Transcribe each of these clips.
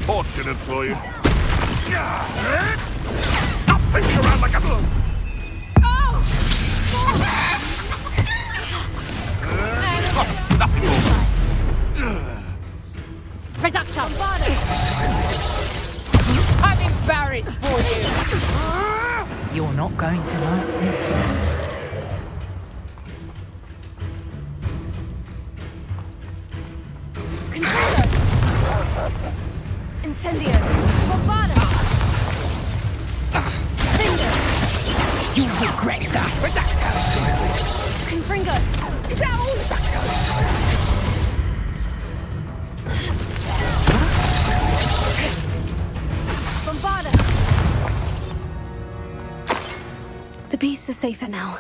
fortunate for you. Stop spinning around like a... Nothing more. Reduction! I'm embarrassed for you! You're not going to like this. Incendio! Bombada! Finger! You regret that! Reducto! Confringo! Is that all? Reducto! Bombada! The beasts are safer now.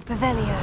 Revelio.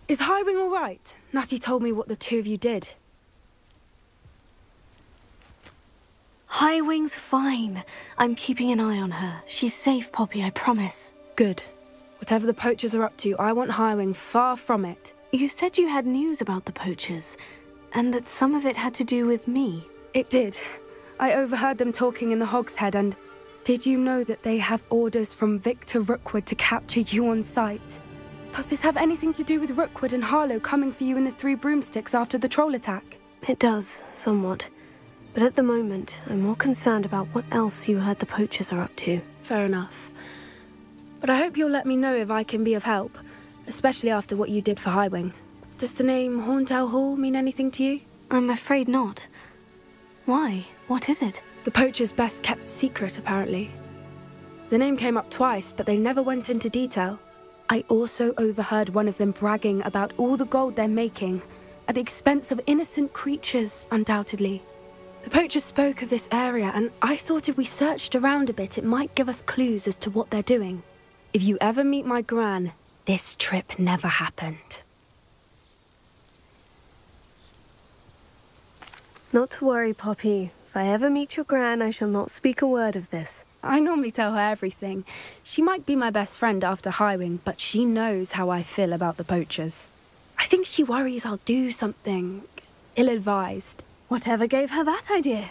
Is Highwing all right? Natty told me what the two of you did. Highwing's fine. I'm keeping an eye on her. She's safe, Poppy, I promise. Good. Whatever the poachers are up to, I want Highwing far from it. You said you had news about the poachers, and that some of it had to do with me. It did. I overheard them talking in the Hogshead, and did you know that they have orders from Victor Rookwood to capture you on sight? Does this have anything to do with Rookwood and Harlow coming for you in the Three Broomsticks after the troll attack? It does, somewhat. But at the moment, I'm more concerned about what else you heard the poachers are up to. Fair enough. But I hope you'll let me know if I can be of help, especially after what you did for Highwing. Does the name Horntail Hall mean anything to you? I'm afraid not. Why? What is it? The poachers' best kept secret, apparently. The name came up twice, but they never went into detail. I also overheard one of them bragging about all the gold they're making, at the expense of innocent creatures, undoubtedly. The poachers spoke of this area, and I thought if we searched around a bit, it might give us clues as to what they're doing. If you ever meet my Gran, this trip never happened. Not to worry, Poppy. If I ever meet your Gran, I shall not speak a word of this. I normally tell her everything. She might be my best friend after Highwing, but she knows how I feel about the poachers. I think she worries I'll do something ill-advised. Whatever gave her that idea?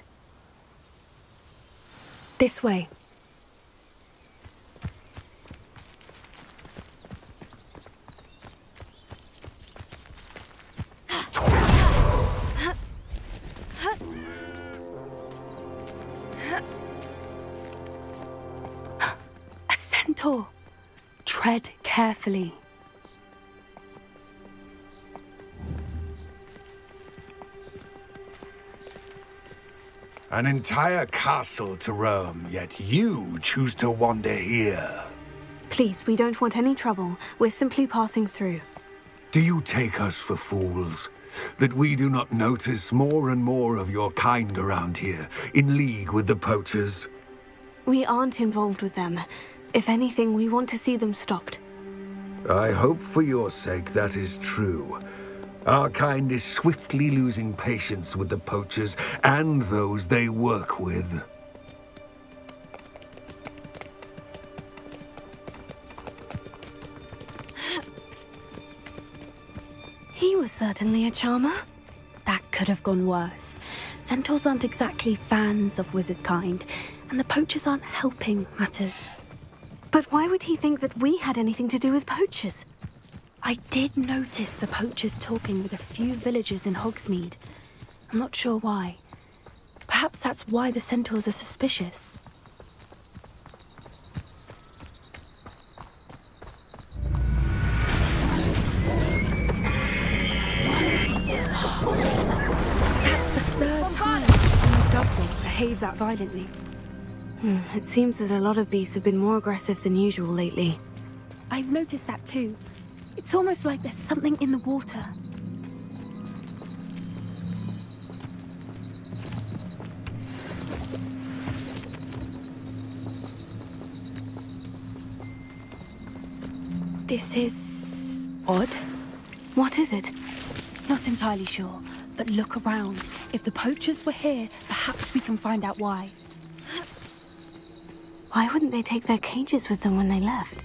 This way. A centaur. Tread carefully. An entire castle to roam, yet you choose to wander here. Please, we don't want any trouble. We're simply passing through. Do you take us for fools? That we do not notice more and more of your kind around here, in league with the poachers? We aren't involved with them. If anything, we want to see them stopped. I hope for your sake that is true. Our kind is swiftly losing patience with the poachers and those they work with. He was certainly a charmer. That could have gone worse. Centaurs aren't exactly fans of wizard kind, and the poachers aren't helping matters. But why would he think that we had anything to do with poachers? I did notice the poachers talking with a few villagers in Hogsmeade. I'm not sure why. Perhaps that's why the centaurs are suspicious. That's the third time I've seen a dove behave that violently. It seems that a lot of beasts have been more aggressive than usual lately. I've noticed that too. It's almost like there's something in the water. This is odd. What is it? Not entirely sure, but look around. If the poachers were here, perhaps we can find out why. Why wouldn't they take their cages with them when they left?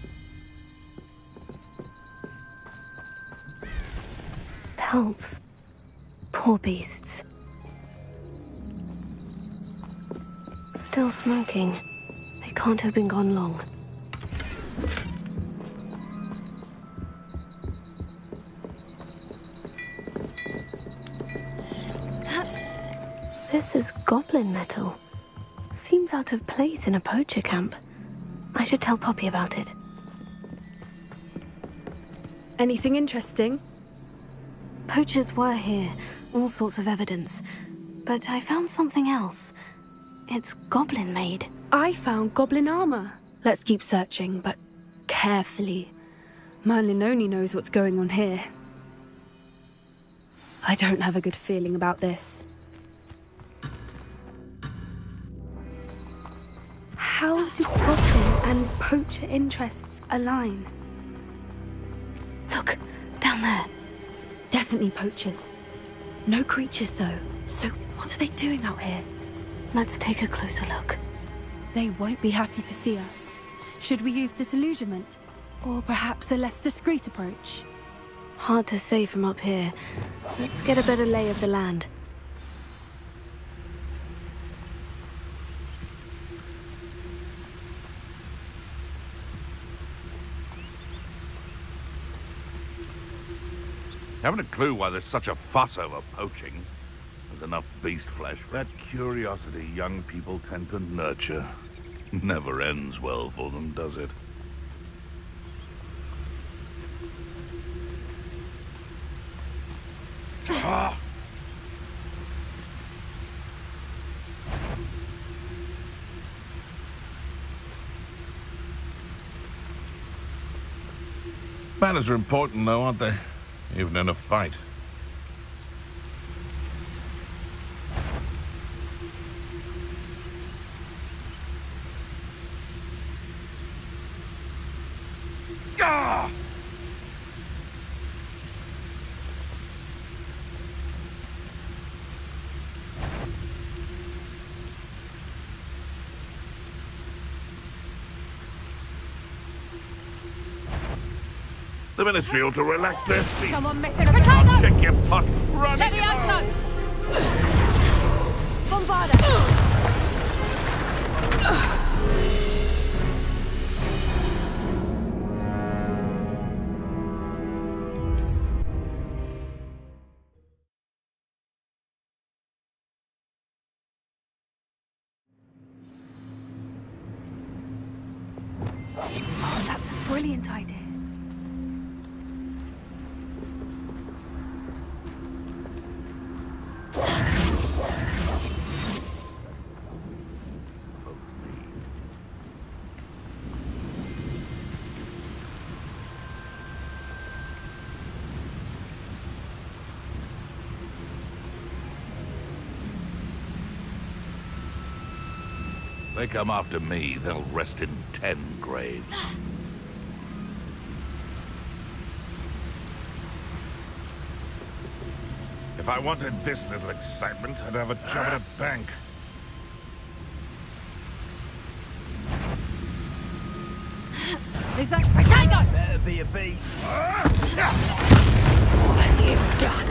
Pelts. Poor beasts. Still smoking. They can't have been gone long. This is goblin metal. Seems out of place in a poacher camp. I should tell Poppy about it. Anything interesting? Poachers were here, all sorts of evidence. But I found something else. It's goblin-made. I found goblin armor. Let's keep searching, but carefully. Merlin only knows what's going on here. I don't have a good feeling about this. How do goblin and poacher interests align? Look, down there. Definitely poachers. No creatures though, so what are they doing out here? Let's take a closer look. They won't be happy to see us. Should we use disillusionment? Or perhaps a less discreet approach? Hard to say from up here. Let's get a better lay of the land. Haven't a clue why there's such a fuss over poaching. There's enough beast flesh. That curiosity young people tend to nurture never ends well for them, does it? Ah! Manners are important, though, aren't they? Even in a fight. Ah! The Ministry ought to relax their feet. Someone messing around. Check your pot. Run it. Levioso! Bombarda! Oh, that's a brilliant idea. They come after me, they'll rest in 10 graves. If I wanted this little excitement, I'd have a job at a bank. Is that Protego? Better be a beast. What have you done?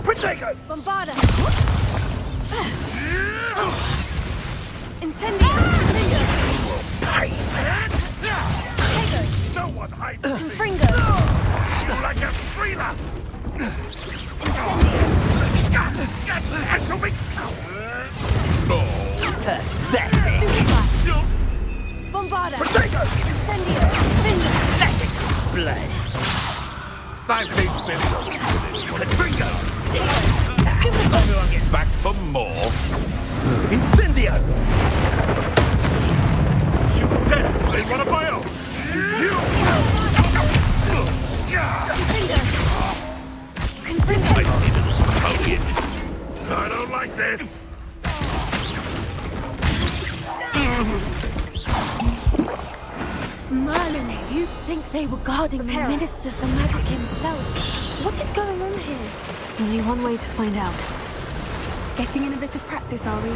Protego! Bombarda! Incendio! Pay for that! Protego! No one hides me! Confringo! You're like a streeler! Incendio! I shall be... Oh. That's it! Bombarda! Protego! Incendio! Let it display! I've seen video. Confringo! Everyone get back for more. Incendio! You dare slay one of my own! Confringo! I need a foliage. I don't like this. Merlin, you'd think they were guarding the Minister for Magic himself. What is going on here? Only one way to find out. Getting in a bit of practice, are we?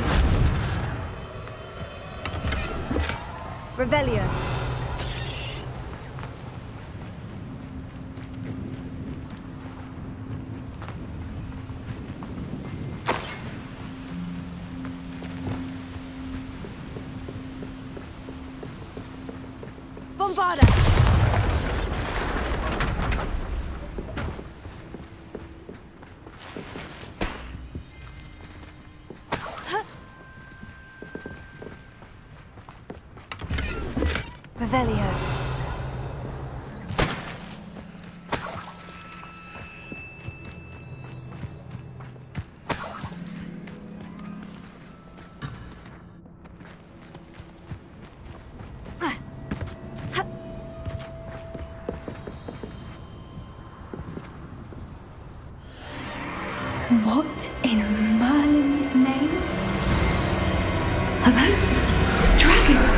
Revelio! Bombarda! Revelio. What in Merlin's name? Are those dragons?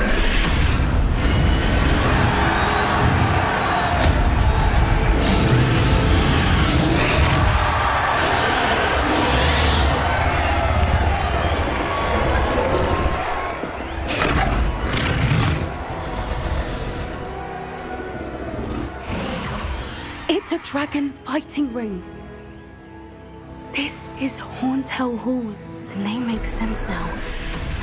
It's a dragon fighting ring. This is Hauntel Hall. The name makes sense now.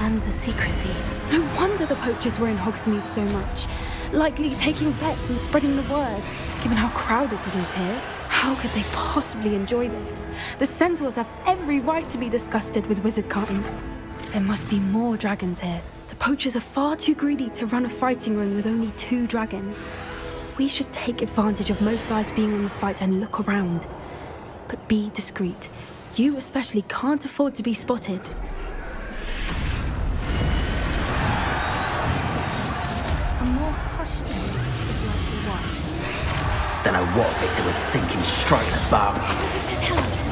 And the secrecy. No wonder the poachers were in Hogsmeade so much. Likely taking bets and spreading the word. Given how crowded it is here, how could they possibly enjoy this? The centaurs have every right to be disgusted with wizardkind. There must be more dragons here. The poachers are far too greedy to run a fighting ring with only 2 dragons. We should take advantage of most eyes being on the fight and look around. But be discreet. You especially can't afford to be spotted. A more hushed image is likely wise. Don't know what Victor was sinking straight in the bargain. What was to tell us?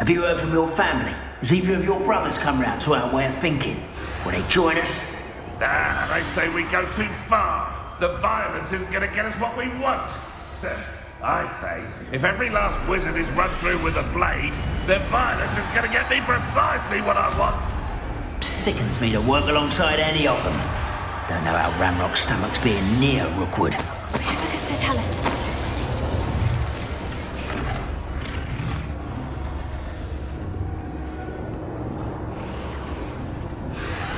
Have you heard from your family? Has either of your brothers come round to our way of thinking? Will they join us? Nah, they say we go too far. The violence isn't going to get us what we want. I say, if every last wizard is run through with a blade, then violence is going to get me precisely what I want. Sickens me to work alongside any of them. Don't know how Ramrock's stomach's being near Rookwood. Totalis.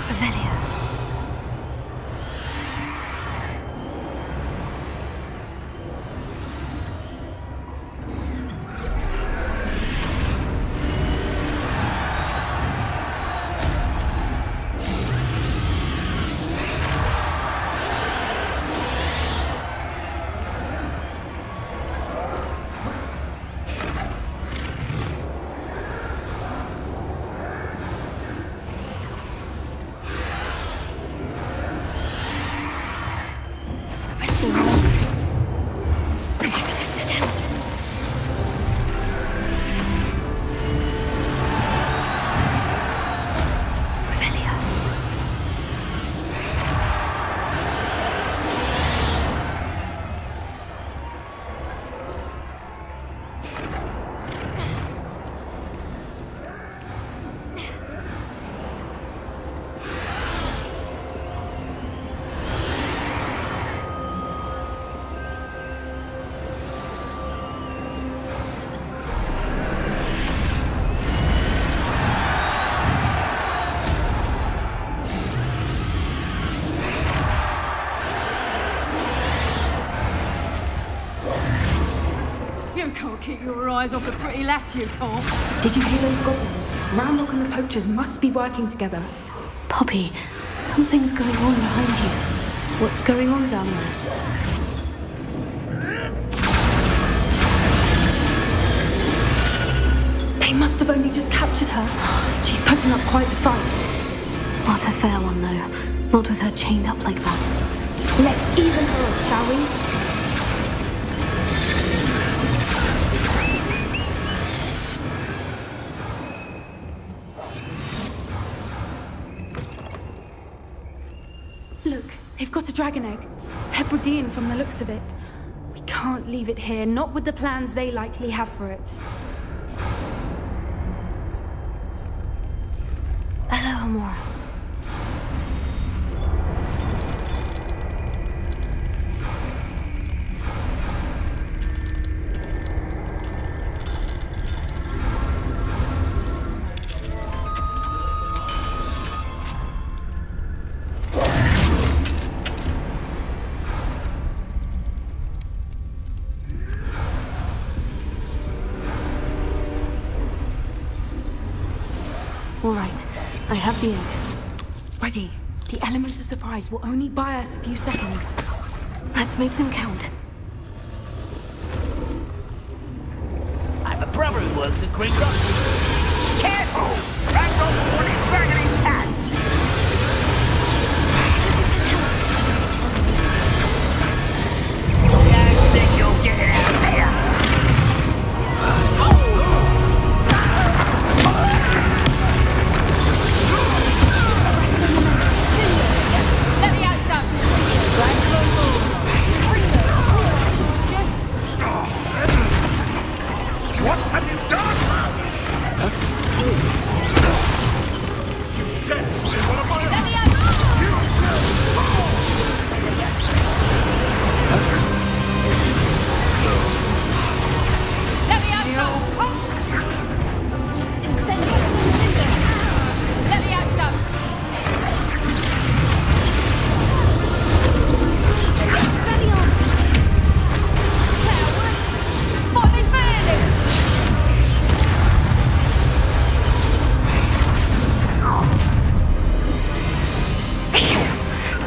Revelio. Keep your eyes off a pretty lass, you can't. Did you hear those goblins? Ramrock and the poachers must be working together. Poppy, something's going on behind you. What's going on down there? They must have only just captured her. She's putting up quite the fight. Not a fair one, though. Not with her chained up like that. Let's even her up, shall we? Look, they've got a dragon egg. Hebridean from the looks of it. We can't leave it here, not with the plans they likely have for it. Hello, Amora. All right, I have the egg. Ready. The element of surprise will only buy us a few seconds. Let's make them count. I have a brother who works at Gringotts. Careful! Ramrock wants his dragon intact! I think you'll get it out of there! What have you done? You dead is one of my own. You will fall. Let me out, Let me out,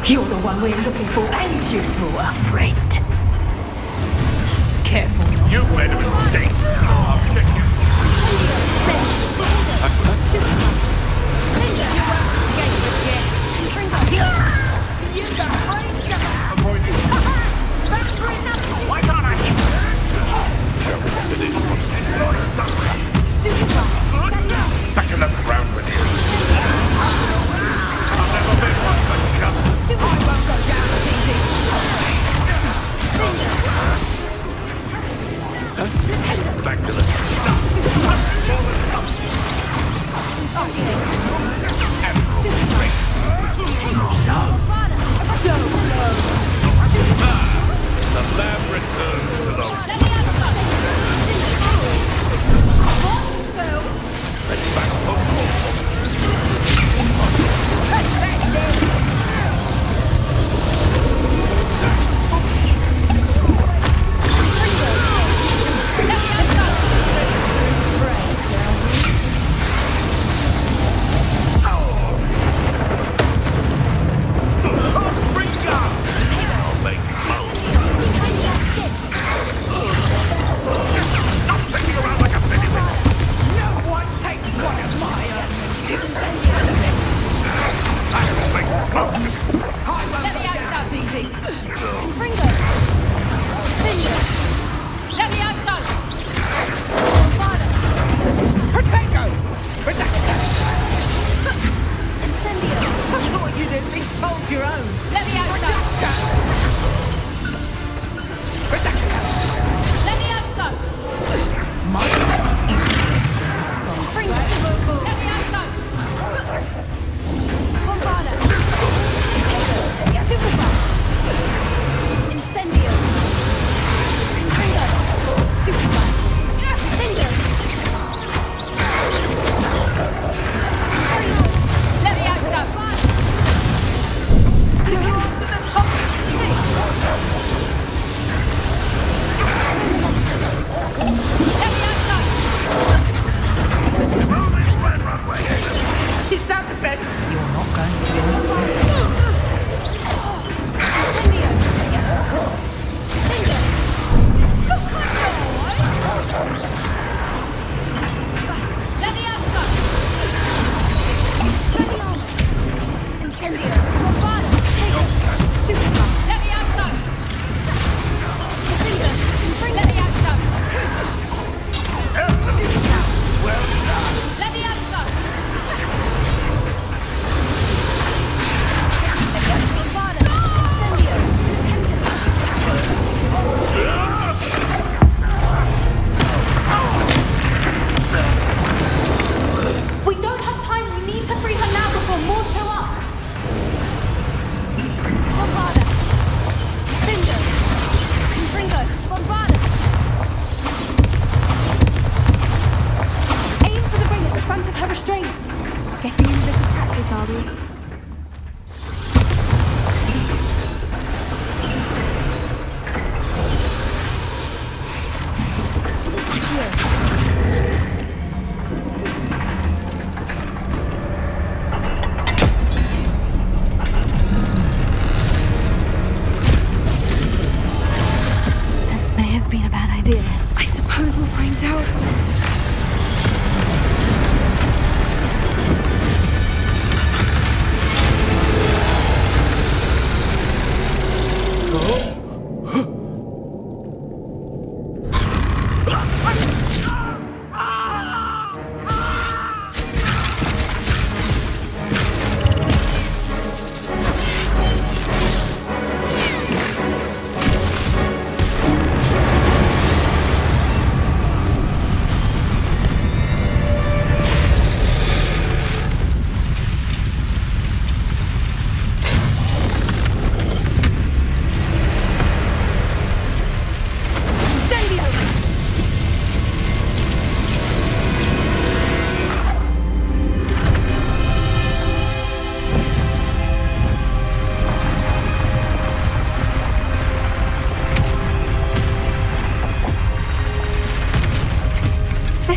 You're the one we're looking for, and you brought a friend. Careful. You made a mistake. I'll check you. Why can't I? Stupid.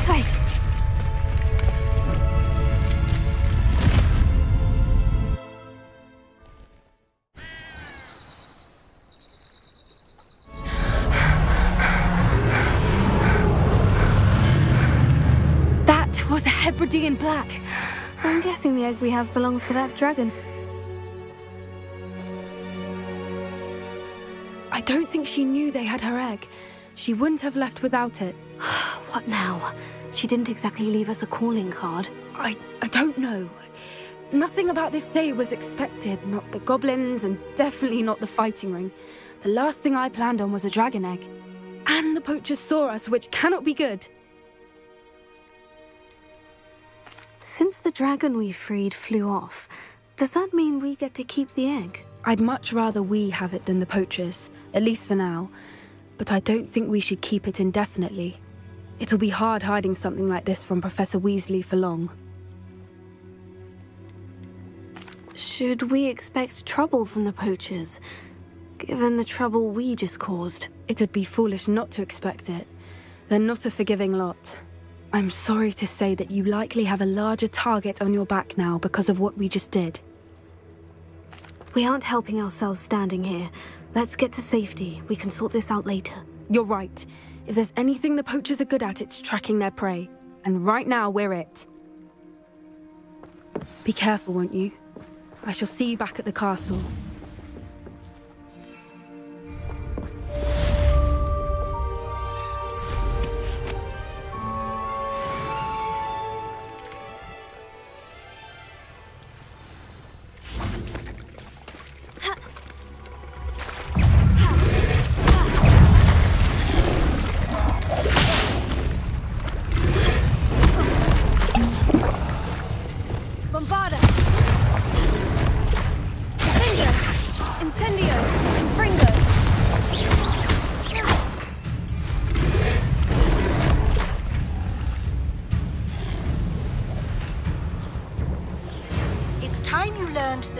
This way. That was a Hebridean black. I'm guessing the egg we have belongs to that dragon. I don't think she knew they had her egg. She wouldn't have left without it. What now? She didn't exactly leave us a calling card. I don't know. Nothing about this day was expected. Not the goblins, and definitely not the fighting ring. The last thing I planned on was a dragon egg. And the poachers saw us, which cannot be good. Since the dragon we freed flew off, does that mean we get to keep the egg? I'd much rather we have it than the poachers, at least for now. But I don't think we should keep it indefinitely. It'll be hard hiding something like this from Professor Weasley for long. Should we expect trouble from the poachers, given the trouble we just caused? It would be foolish not to expect it. They're not a forgiving lot. I'm sorry to say that you likely have a larger target on your back now because of what we just did. We aren't helping ourselves standing here. Let's get to safety. We can sort this out later. You're right. If there's anything the poachers are good at, it's tracking their prey. And right now, we're it. Be careful, won't you? I shall see you back at the castle.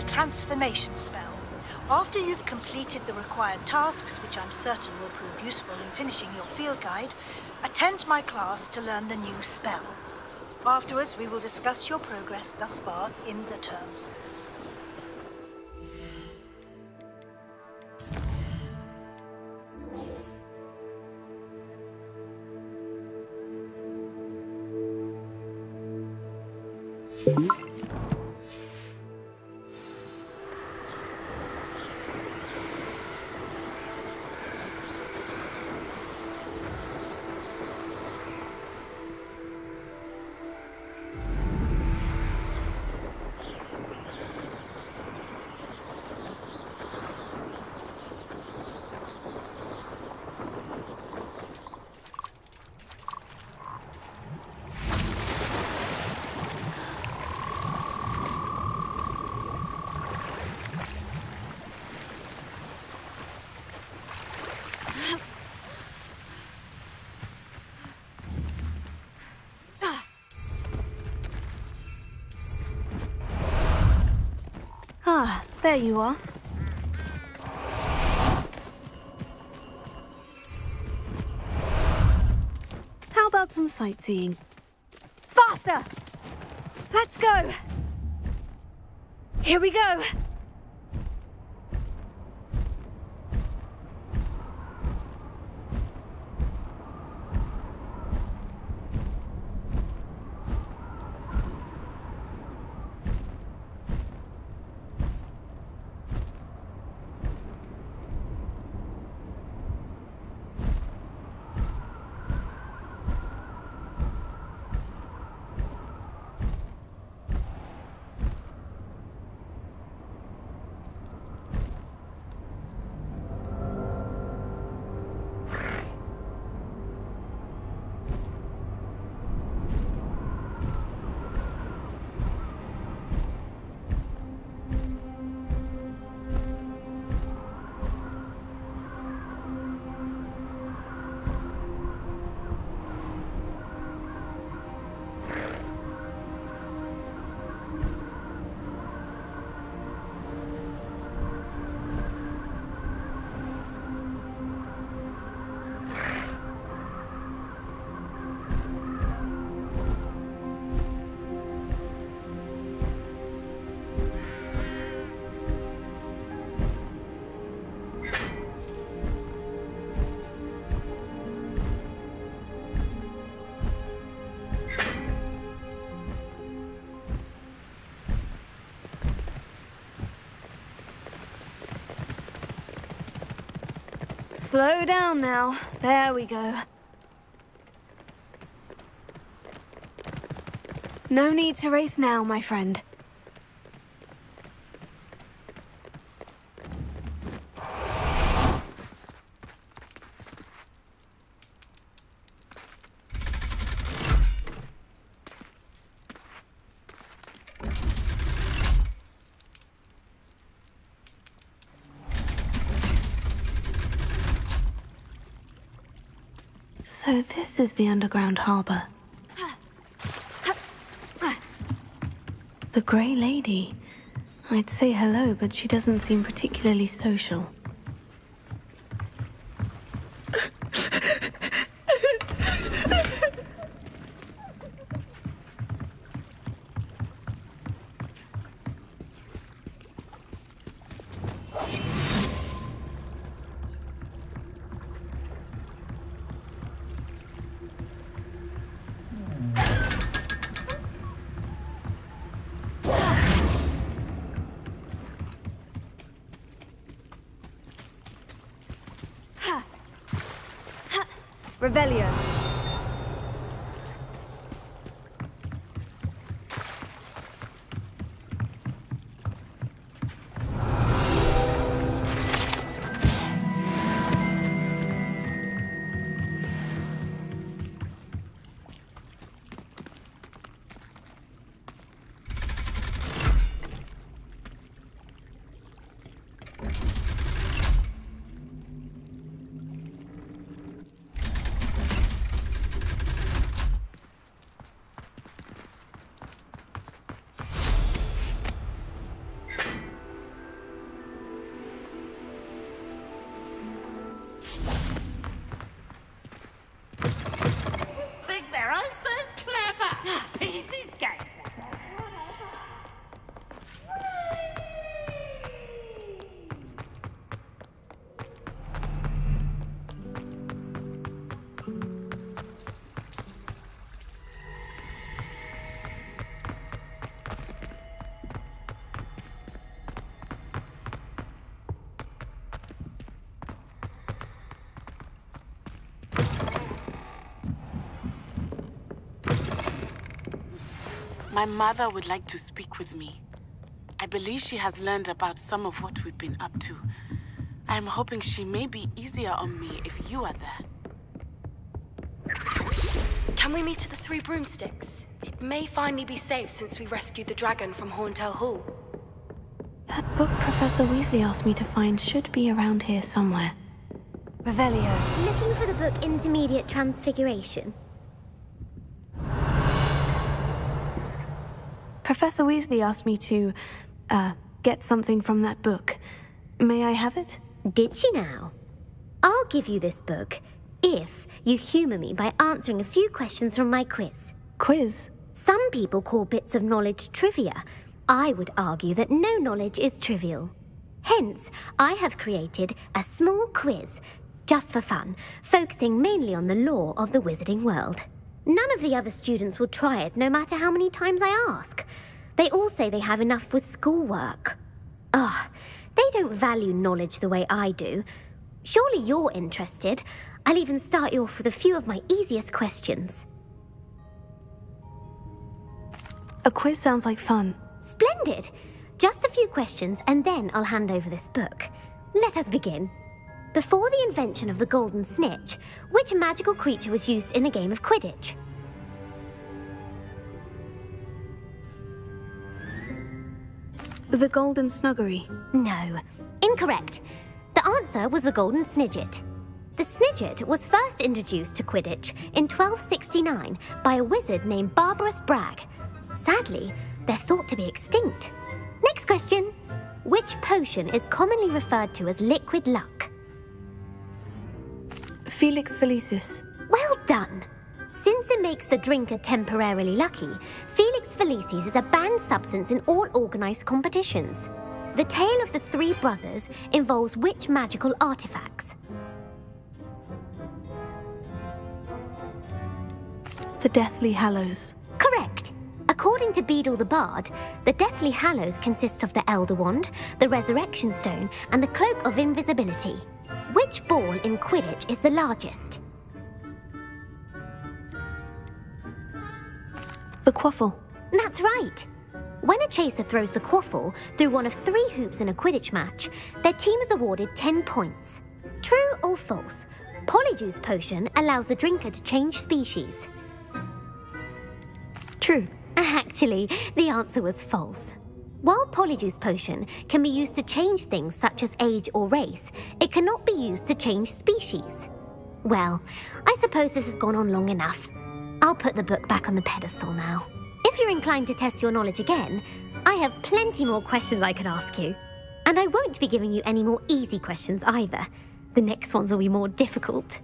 Transformation spell. After you've completed the required tasks, which I'm certain will prove useful in finishing your field guide, attend my class to learn the new spell. Afterwards, we will discuss your progress thus far in the term. Ah, there you are. How about some sightseeing? Faster! Let's go! Here we go! Slow down now. There we go. No need to race now, my friend. So this is the underground harbor. The Grey Lady. I'd say hello, but she doesn't seem particularly social. Revelio. My mother would like to speak with me. I believe she has learned about some of what we've been up to. I am hoping she may be easier on me if you are there. Can we meet at the Three Broomsticks? It may finally be safe since we rescued the dragon from Horntail Hall. That book Professor Weasley asked me to find should be around here somewhere. Revelio. Looking for the book Intermediate Transfiguration? Professor Weasley asked me to, get something from that book. May I have it? Did she now? I'll give you this book if you humor me by answering a few questions from my quiz. Quiz? Some people call bits of knowledge trivia. I would argue that no knowledge is trivial. Hence, I have created a small quiz, just for fun, focusing mainly on the lore of the wizarding world. None of the other students will try it, no matter how many times I ask. They all say they have enough with schoolwork. Ugh, they don't value knowledge the way I do. Surely you're interested. I'll even start you off with a few of my easiest questions. A quiz sounds like fun. Splendid! Just a few questions, and then I'll hand over this book. Let us begin. Before the invention of the golden snitch, which magical creature was used in a game of Quidditch? The golden snuggery. No, incorrect. The answer was the golden snidget. The snidget was first introduced to Quidditch in 1269 by a wizard named Barbarous Bragg. Sadly, they're thought to be extinct. Next question. Which potion is commonly referred to as liquid luck? Felix Felicis. Well done! Since it makes the drinker temporarily lucky, Felix Felicis is a banned substance in all organised competitions. The tale of the three brothers involves which magical artifacts? The Deathly Hallows. Correct! According to Beadle the Bard, the Deathly Hallows consists of the Elder Wand, the Resurrection Stone, and the Cloak of Invisibility. Which ball in Quidditch is the largest? The quaffle. That's right. When a chaser throws the quaffle through one of 3 hoops in a Quidditch match, their team is awarded 10 points. True or false? Polyjuice Potion allows the drinker to change species. True. Actually, the answer was false. While Polyjuice Potion can be used to change things such as age or race, it cannot be used to change species. Well, I suppose this has gone on long enough. I'll put the book back on the pedestal now. If you're inclined to test your knowledge again, I have plenty more questions I could ask you. And I won't be giving you any more easy questions either. The next ones will be more difficult.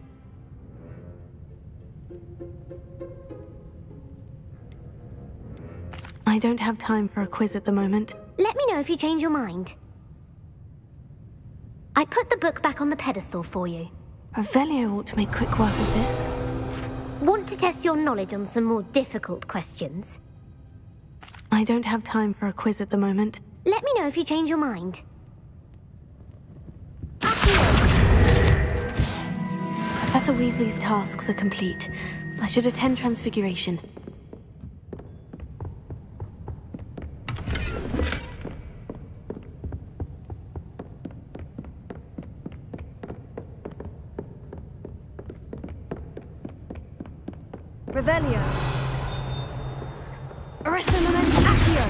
I don't have time for a quiz at the moment. Let me know if you change your mind. I put the book back on the pedestal for you. Revelio ought to make quick work of this. Want to test your knowledge on some more difficult questions? I don't have time for a quiz at the moment. Let me know if you change your mind. Professor Weasley's tasks are complete. I should attend Transfiguration. Revelio. Arisonamens Accio.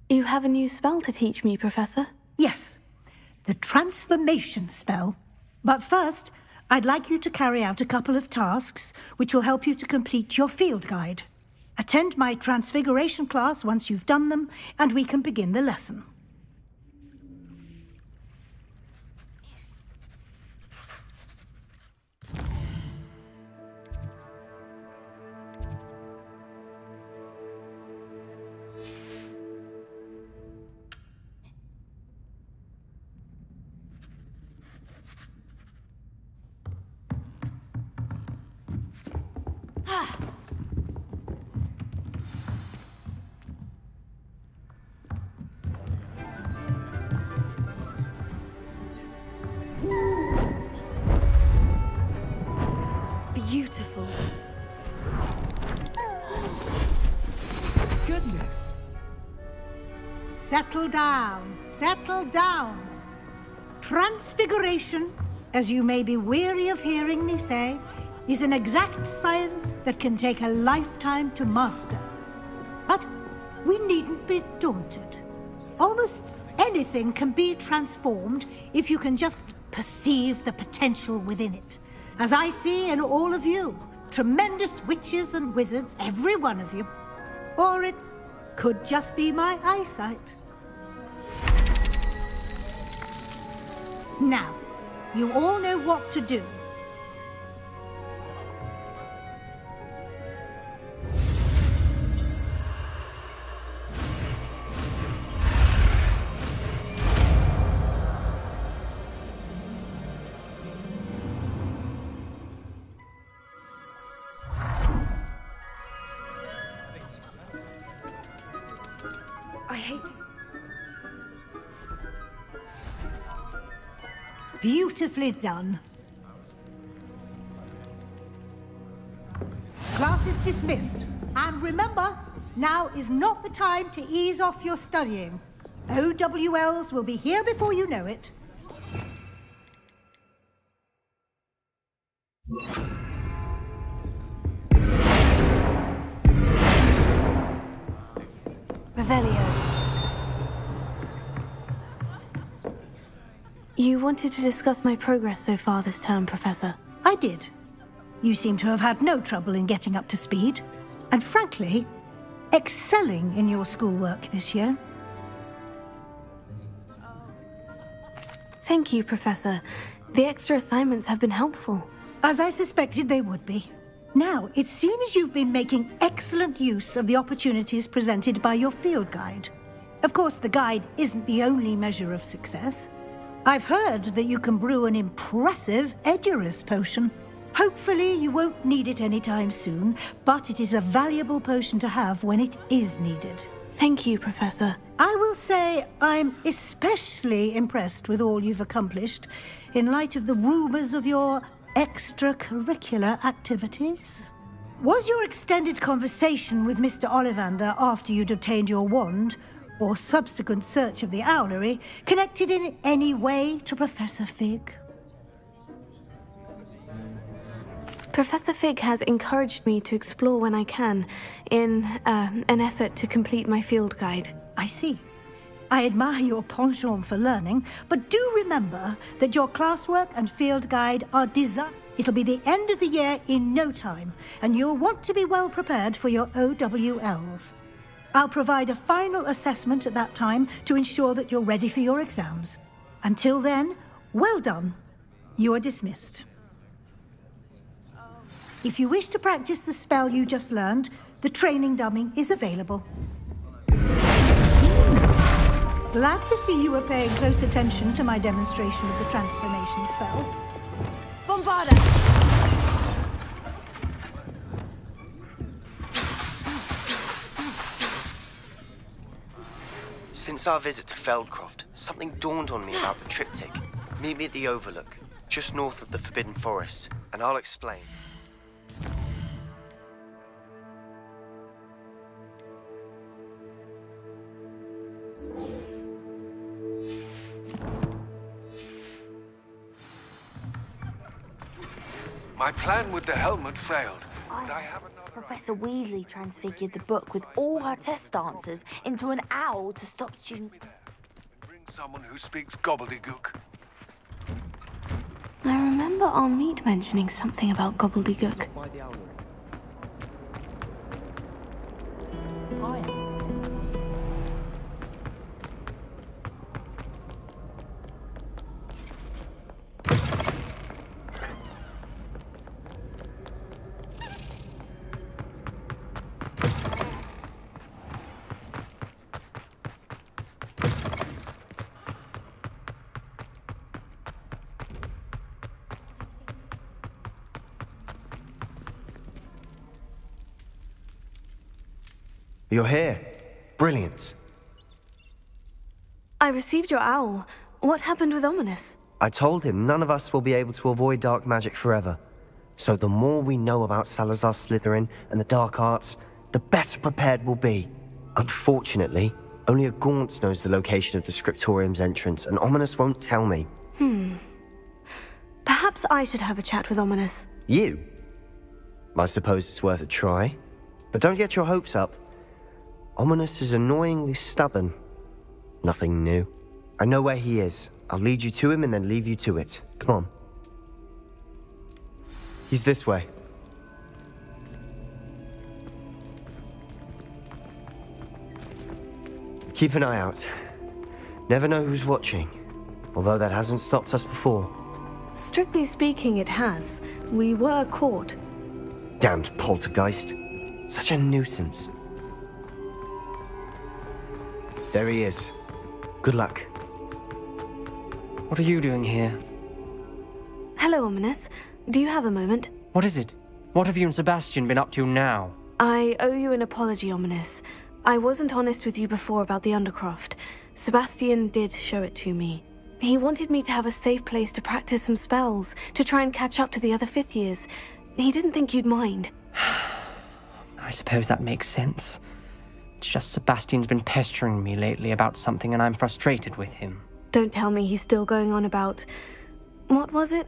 You have a new spell to teach me, Professor? Yes, the transformation spell. But first, I'd like you to carry out a couple of tasks which will help you to complete your field guide. Attend my transfiguration class once you've done them, and we can begin the lesson. Beautiful. Goodness. Settle down, settle down. Transfiguration, as you may be weary of hearing me say, is an exact science that can take a lifetime to master. But we needn't be daunted. Almost anything can be transformed if you can just perceive the potential within it. As I see in all of you, tremendous witches and wizards, every one of you. Or it could just be my eyesight. Now, you all know what to do. I hate to... Beautifully done. Class is dismissed. And remember, now is not the time to ease off your studying. OWLs will be here before you know it. Revelio. You wanted to discuss my progress so far this term, Professor. I did. You seem to have had no trouble in getting up to speed, and frankly, excelling in your schoolwork this year. Thank you, Professor. The extra assignments have been helpful. As I suspected they would be. Now, it seems you've been making excellent use of the opportunities presented by your field guide. Of course, the guide isn't the only measure of success. I've heard that you can brew an impressive Edurus potion. Hopefully, you won't need it anytime soon, but it is a valuable potion to have when it is needed. Thank you, Professor. I will say I'm especially impressed with all you've accomplished in light of the rumors of your extracurricular activities. Was your extended conversation with Mr. Ollivander after you'd obtained your wand, or subsequent search of the owlery, connected in any way to Professor Fig? Professor Fig has encouraged me to explore when I can, in an effort to complete my field guide. I see. I admire your penchant for learning, but do remember that your classwork and field guide are designed. It'll be the end of the year in no time, and you'll want to be well prepared for your OWLs. I'll provide a final assessment at that time to ensure that you're ready for your exams. Until then, well done. You are dismissed. If you wish to practice the spell you just learned, the training dummy is available. Glad to see you were paying close attention to my demonstration of the transformation spell. Bombarda! Since our visit to Feldcroft, something dawned on me about the triptych. Meet me at the Overlook, just north of the Forbidden Forest, and I'll explain. My plan with the helmet failed, but I have another... Professor Weasley transfigured the book with all her test answers into an owl to stop students... Bring someone who speaks gobbledygook. I remember our meet mentioning something about gobbledygook. You're here. Brilliant. I received your owl. What happened with Ominous? I told him none of us will be able to avoid dark magic forever. So the more we know about Salazar Slytherin and the dark arts, the better prepared we'll be. Unfortunately, only a Gaunt knows the location of the Scriptorium's entrance, and Ominous won't tell me. Perhaps I should have a chat with Ominous. You? I suppose it's worth a try. But don't get your hopes up. Ominous is annoyingly stubborn. Nothing new. I know where he is. I'll lead you to him and then leave you to it. Come on. He's this way. Keep an eye out. Never know who's watching. Although that hasn't stopped us before. Strictly speaking, it has. We were caught. Damned poltergeist. Such a nuisance. There he is. Good luck. What are you doing here? Hello, Ominous. Do you have a moment? What is it? What have you and Sebastian been up to now? I owe you an apology, Ominous. I wasn't honest with you before about the Undercroft. Sebastian did show it to me. He wanted me to have a safe place to practice some spells, to try and catch up to the other fifth years. He didn't think you'd mind. I suppose that makes sense. It's just Sebastian's been pestering me lately about something and I'm frustrated with him. Don't tell me he's still going on about... What was it?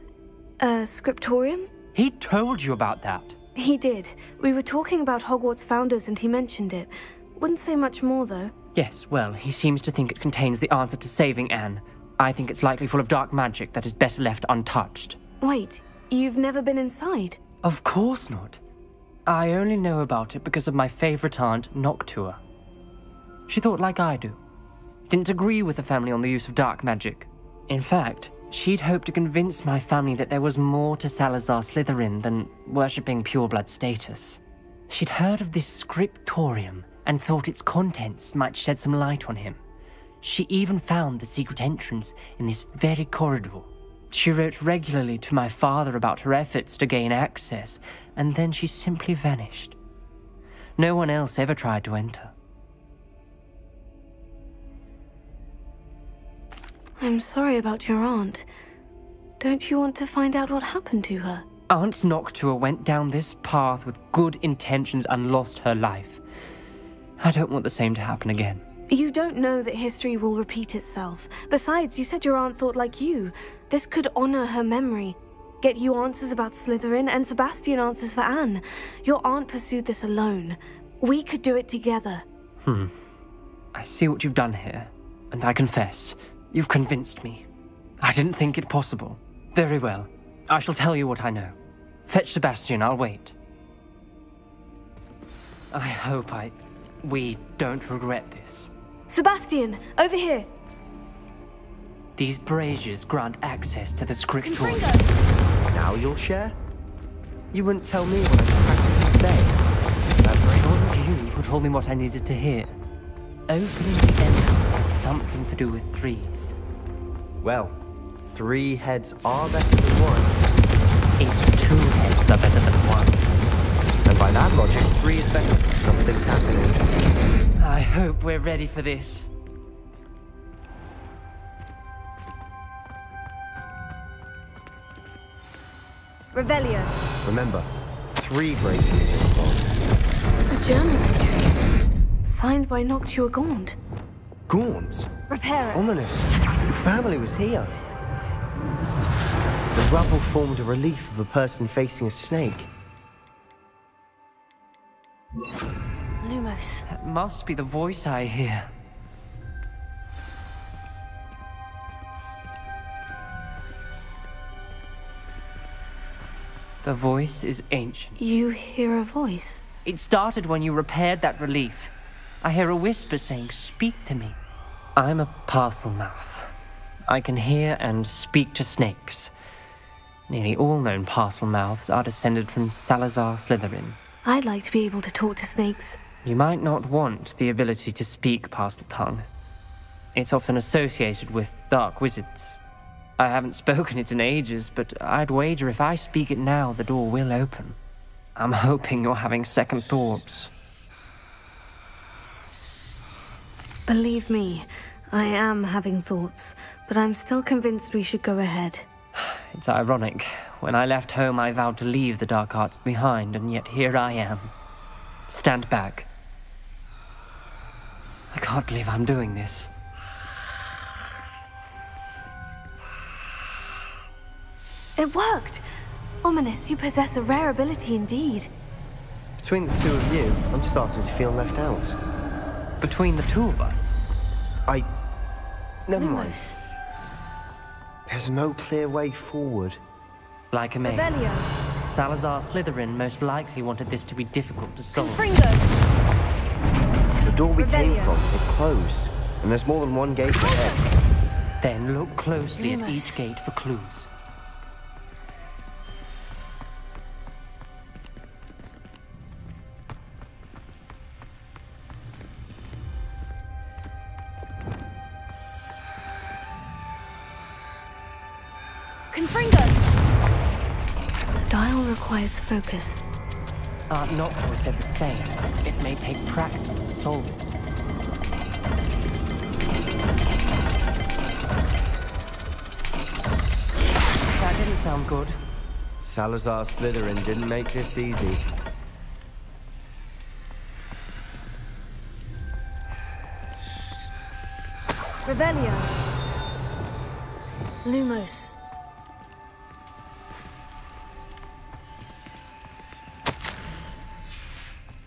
Scriptorium? He told you about that? He did. We were talking about Hogwarts founders and he mentioned it. Wouldn't say much more, though. Yes, well, he seems to think it contains the answer to saving Anne. I think it's likely full of dark magic that is better left untouched. Wait, you've never been inside? Of course not. I only know about it because of my favorite aunt, Noctua. She thought like I do. Didn't agree with the family on the use of dark magic. In fact, she'd hoped to convince my family that there was more to Salazar Slytherin than worshipping pureblood status. She'd heard of this scriptorium and thought its contents might shed some light on him. She even found the secret entrance in this very corridor. She wrote regularly to my father about her efforts to gain access, and then she simply vanished. No one else ever tried to enter. I'm sorry about your aunt. Don't you want to find out what happened to her? Aunt Noctua went down this path with good intentions and lost her life. I don't want the same to happen again. You don't know that history will repeat itself. Besides, you said your aunt thought like you. This could honor her memory. Get you answers about Slytherin, and Sebastian answers for Anne. Your aunt pursued this alone. We could do it together. I see what you've done here, and I confess, you've convinced me. I didn't think it possible. Very well. I shall tell you what I know. Fetch Sebastian, I'll wait. I hope we don't regret this. Sebastian, over here! These braziers grant access to the scriptorium. Now you'll share? You wouldn't tell me when I practically failed. It wasn't you who told me what I needed to hear. Opening the entrance has something to do with threes. Well, 3 heads are better than 1. It's 2 heads are better than 1. And by that logic, 3 is better. Something's happening. I hope we're ready for this. Revelio. Remember, 3 braziers are involved. A journal entry. Signed by Noctua Gaunt. Gaunt? Repair it. Ominous. Your family was here. The rubble formed a relief of a person facing a snake. Lumos. That must be the voice I hear. The voice is ancient. You hear a voice? It started when you repaired that relief. I hear a whisper saying, "Speak to me." I'm a parcel mouth. I can hear and speak to snakes. Nearly all known parcel mouths are descended from Salazar Slytherin. I'd like to be able to talk to snakes. You might not want the ability to speak parcel tongue. It's often associated with dark wizards. I haven't spoken it in ages, but I'd wager if I speak it now, the door will open. I'm hoping you're having second thoughts. Believe me, I am having thoughts, but I'm still convinced we should go ahead. It's ironic. When I left home, I vowed to leave the dark arts behind, and yet here I am. Stand back. I can't believe I'm doing this. It worked! Ominous, you possess a rare ability indeed. Between the 2 of you, I'm starting to feel left out. Between the 2 of us? Never mind. There's no clear way forward. Like a maze. Revelio. Salazar Slytherin most likely wanted this to be difficult to solve. Confringo. The door we came Revelio. from, it closed. And there's more than one gate ahead. Then look closely at Lumos. each gate for clues. Confringo! The dial requires focus. Aunt Noctua said the same. It may take practice to solve it. That didn't sound good. Salazar Slytherin didn't make this easy. Revelio. Lumos.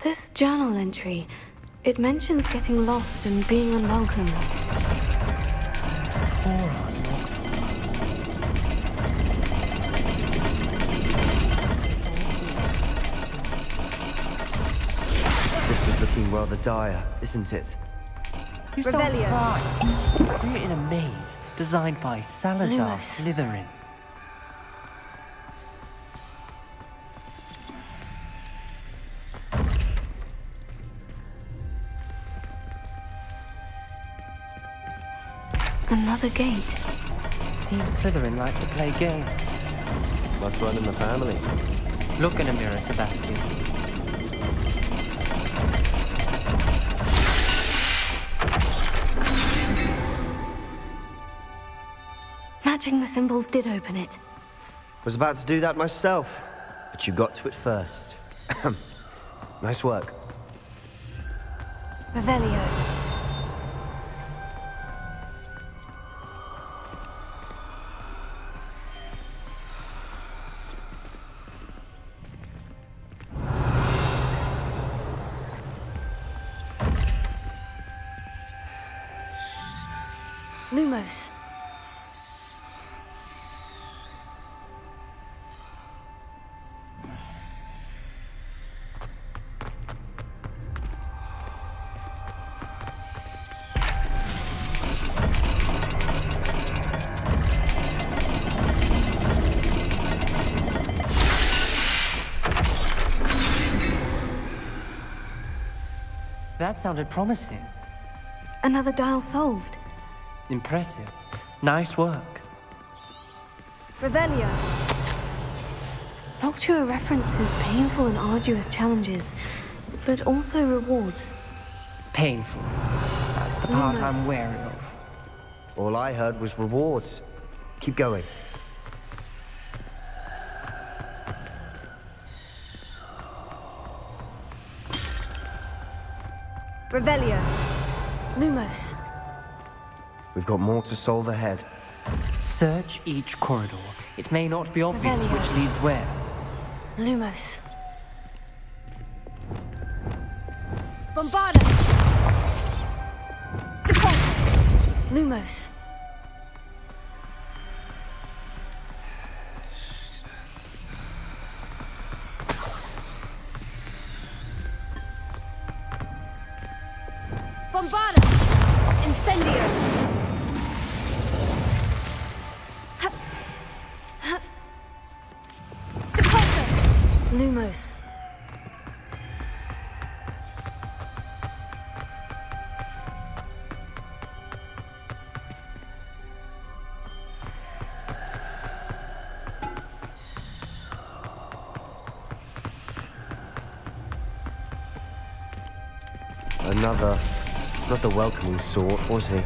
This journal entry, it mentions getting lost and being unwelcome. Poor Aunt Noctua. looking rather dire, isn't it? You sound surprised. We're in a maze designed by Salazar Slytherin. Another gate. Seems Slytherin like to play games. Must run in the family. Look in a mirror, Sebastian. Matching the symbols did open it. Was about to do that myself, but you got to it first. Nice work. Revelio. Lumos. That sounded promising. Another dial solved. Impressive. Nice work. Revelio. Noctua references painful and arduous challenges, but also rewards. Painful. That's the part I'm wary of. All I heard was rewards. Keep going. Revelio. Lumos. We've got more to solve ahead. Search each corridor. It may not be obvious Revelio. which leads where. Lumos. Bombarda! Lumos. Bombarda! Incendio! Lumos. Not the welcoming sort, was he?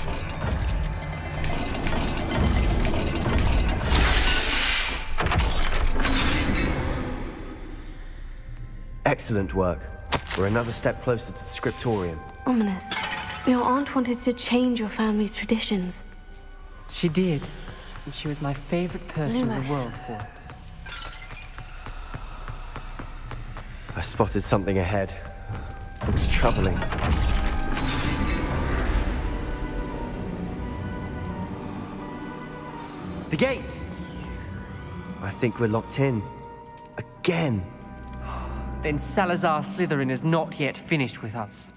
Excellent work. We're another step closer to the scriptorium. Ominous. Your aunt wanted to change your family's traditions. She did. And she was my favorite person in the Lumos. world for it. I spotted something ahead. Looks troubling. The gate! I think we're locked in. Again! Then Salazar Slytherin is not yet finished with us.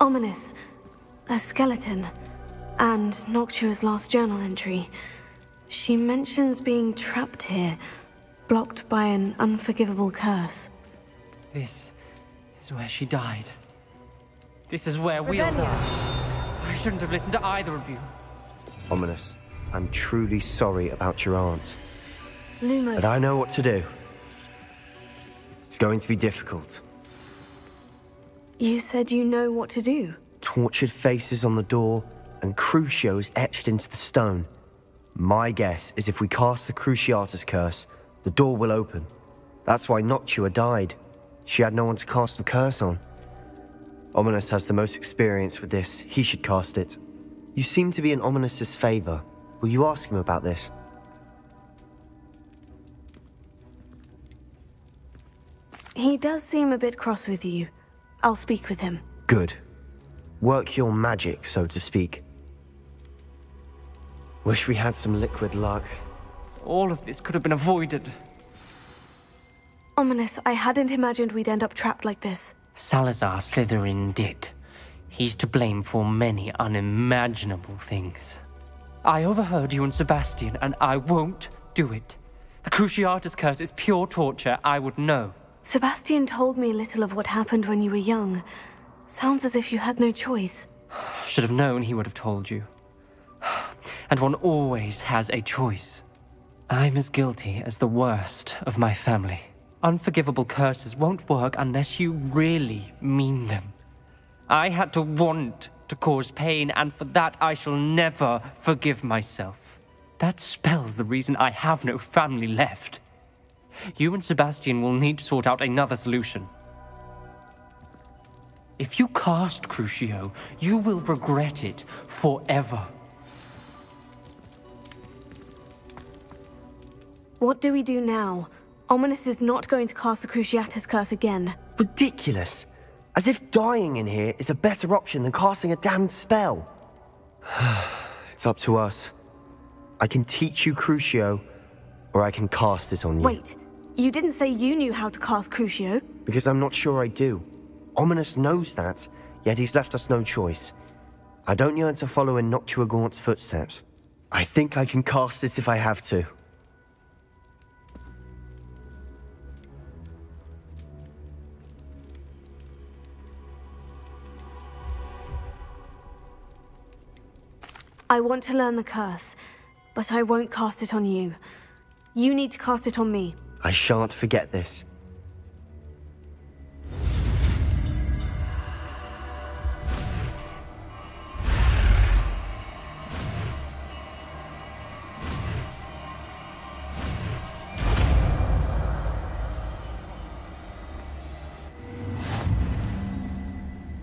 Ominous. A skeleton. And Noctua's last journal entry. She mentions being trapped here, blocked by an unforgivable curse. This is where she died. This is where we'll die. I shouldn't have listened to either of you. Ominous, I'm truly sorry about your aunt. Lumos. But I know what to do. It's going to be difficult. You said you know what to do. Tortured faces on the door, and Crucio is etched into the stone. My guess is if we cast the Cruciatus curse, the door will open. That's why Noctua died. She had no one to cast the curse on. Ominous has the most experience with this. He should cast it. You seem to be in Ominous's favor. Will you ask him about this? He does seem a bit cross with you. I'll speak with him. Good. Work your magic, so to speak. Wish we had some liquid luck. All of this could have been avoided. Ominous, I hadn't imagined we'd end up trapped like this. Salazar Slytherin did. He's to blame for many unimaginable things. I overheard you and Sebastian, and I won't do it. The Cruciatus curse is pure torture, I would know. Sebastian told me a little of what happened when you were young. Sounds as if you had no choice. Should have known he would have told you. And one always has a choice. I'm as guilty as the worst of my family. Unforgivable curses won't work unless you really mean them. I had to want to cause pain, and for that I shall never forgive myself. That spell's the reason I have no family left. You and Sebastian will need to sort out another solution. If you cast Crucio, you will regret it forever. What do we do now? Ominous is not going to cast the Cruciatus curse again. Ridiculous! As if dying in here is a better option than casting a damned spell. It's up to us. I can teach you Crucio, or I can cast it on you. Wait, you didn't say you knew how to cast Crucio? Because I'm not sure I do. Ominous knows that, yet he's left us no choice. I don't yearn to follow in Noctua Gaunt's footsteps. I think I can cast it if I have to. I want to learn the curse, but I won't cast it on you. You need to cast it on me. I shan't forget this.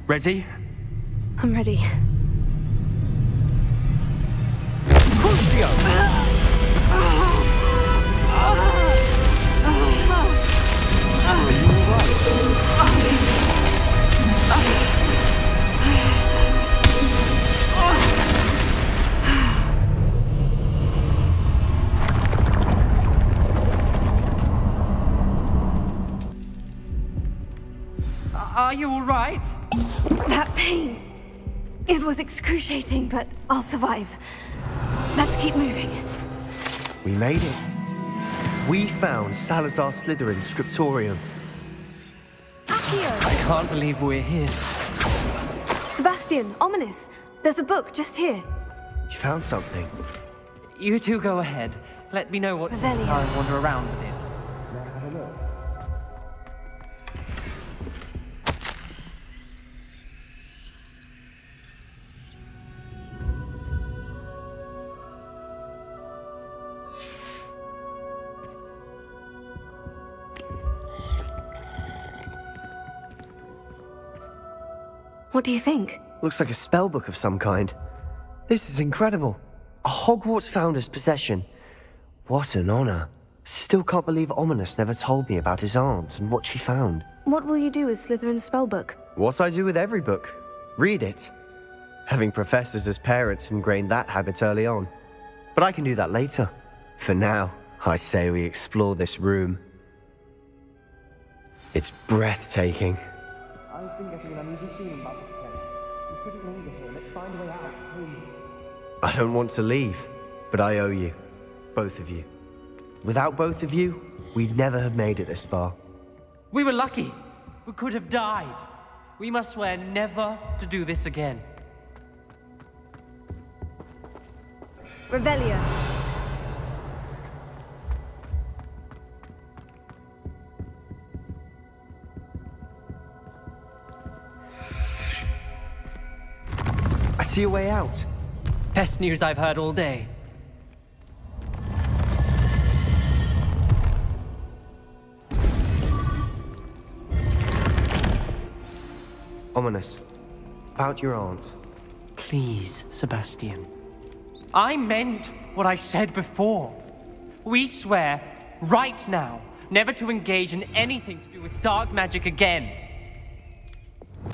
Ready? I'm ready. Are you all right? That pain. It was excruciating, but I'll survive. Let's keep moving. We made it. We found Salazar Slytherin's scriptorium. I can't believe we're here. Sebastian, Ominous, there's a book just here. You found something. You two go ahead. Let me know what's Revelio. I'll wander around with it. What do you think? Looks like a spellbook of some kind. This is incredible. A Hogwarts founder's possession. What an honor. Still can't believe Ominous never told me about his aunt and what she found. What will you do with Slytherin's spellbook? What I do with every book. Read it. Having professors as parents ingrained that habit early on. But I can do that later. For now, I say we explore this room. It's breathtaking. I've been getting an uneasy feeling about this place. We couldn't linger here. Let's find a way out, please. I don't want to leave, but I owe you. Both of you. Without both of you, we'd never have made it this far. We were lucky. We could have died. We must swear never to do this again. Revelio. I see a way out. Best news I've heard all day. Ominous. About your aunt. Please, Sebastian. I meant what I said before. We swear, right now, never to engage in anything to do with dark magic again.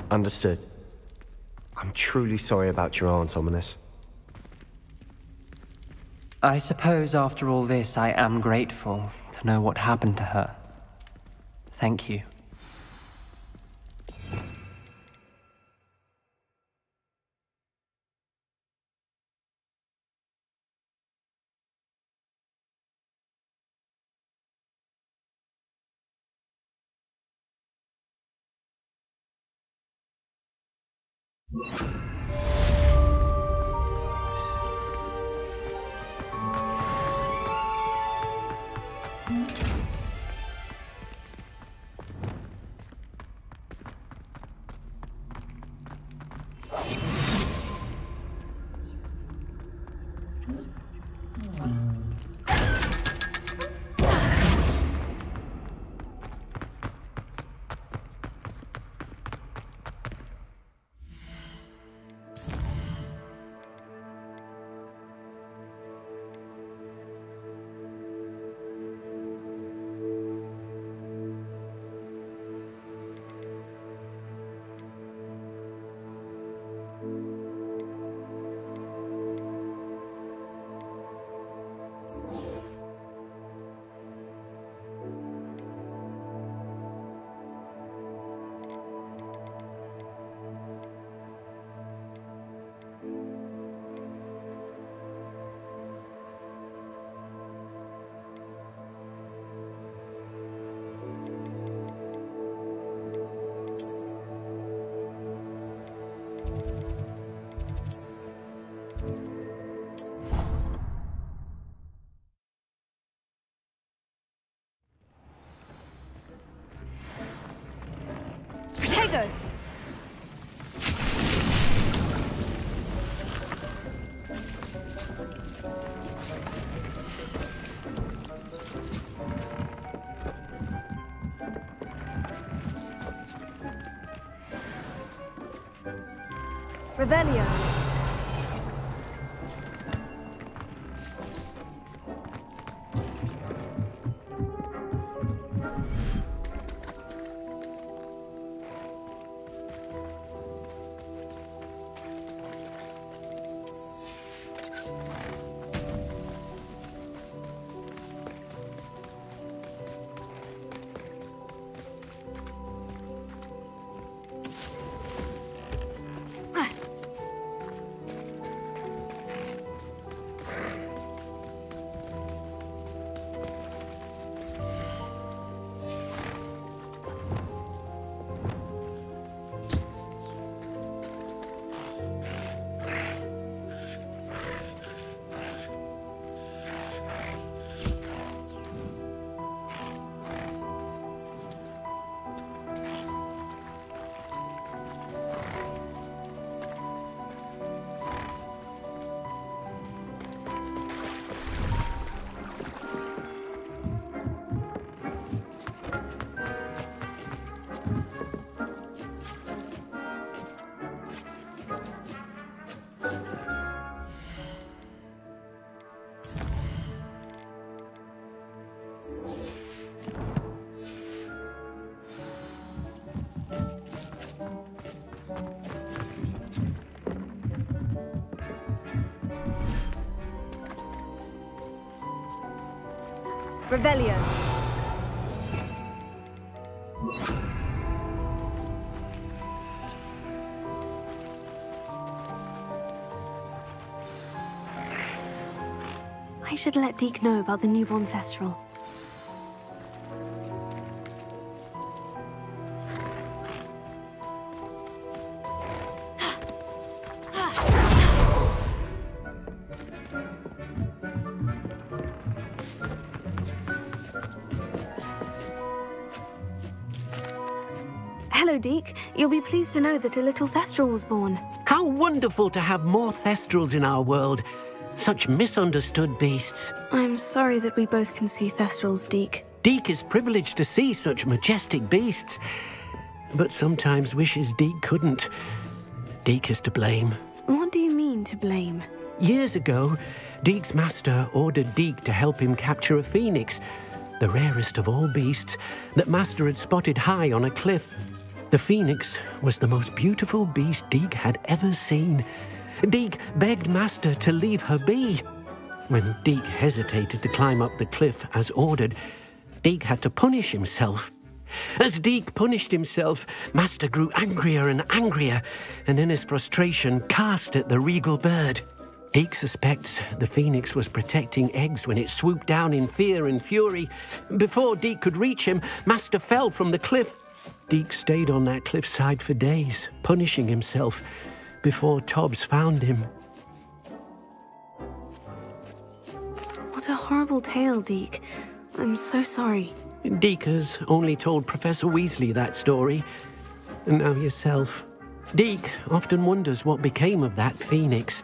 Understood. I'm truly sorry about your aunt, Ominous. I suppose after all this, I am grateful to know what happened to her. Thank you. Protego! Revelio. Revelio. I should let Deke know about the newborn Thestral. Hello, Deke. You'll be pleased to know that a little Thestral was born. How wonderful to have more Thestrals in our world. Such misunderstood beasts. I'm sorry that we both can see Thestrals, Deke. Deke is privileged to see such majestic beasts, but sometimes wishes Deke couldn't. Deke is to blame. What do you mean, to blame? Years ago, Deke's master ordered Deke to help him capture a phoenix, the rarest of all beasts that Master had spotted high on a cliff. The phoenix was the most beautiful beast Deke had ever seen. Deke begged Master to leave her be. When Deke hesitated to climb up the cliff as ordered, Deke had to punish himself. As Deke punished himself, Master grew angrier and angrier, and in his frustration cast at the regal bird. Deke suspects the phoenix was protecting eggs when it swooped down in fear and fury. Before Deke could reach him, Master fell from the cliff. Deke stayed on that cliffside for days, punishing himself, before Tobbs found him. What a horrible tale, Deke. I'm so sorry. Deke has only told Professor Weasley that story, and now yourself. Deke often wonders what became of that phoenix.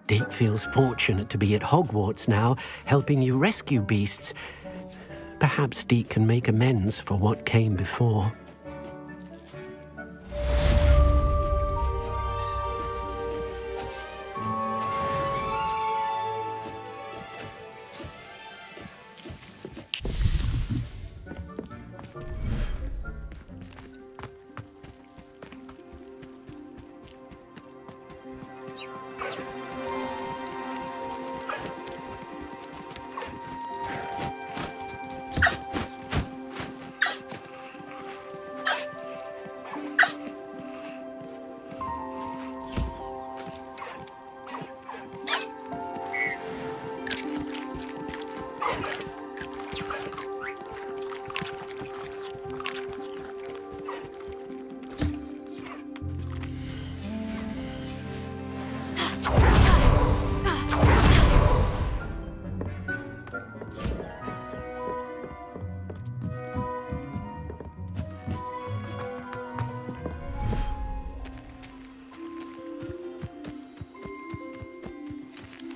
Deke feels fortunate to be at Hogwarts now, helping you rescue beasts. Perhaps Deke can make amends for what came before.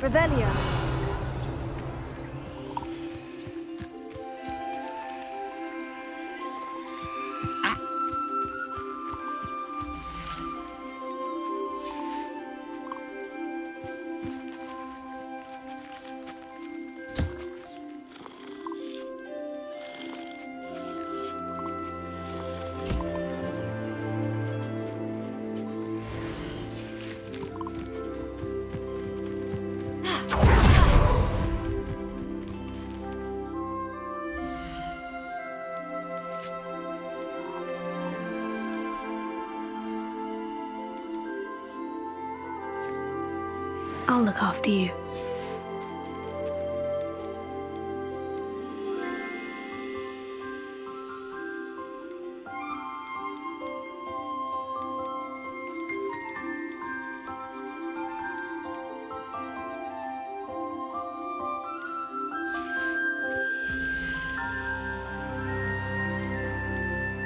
Revelio. I'll look after you.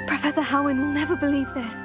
Professor Howin will never believe this.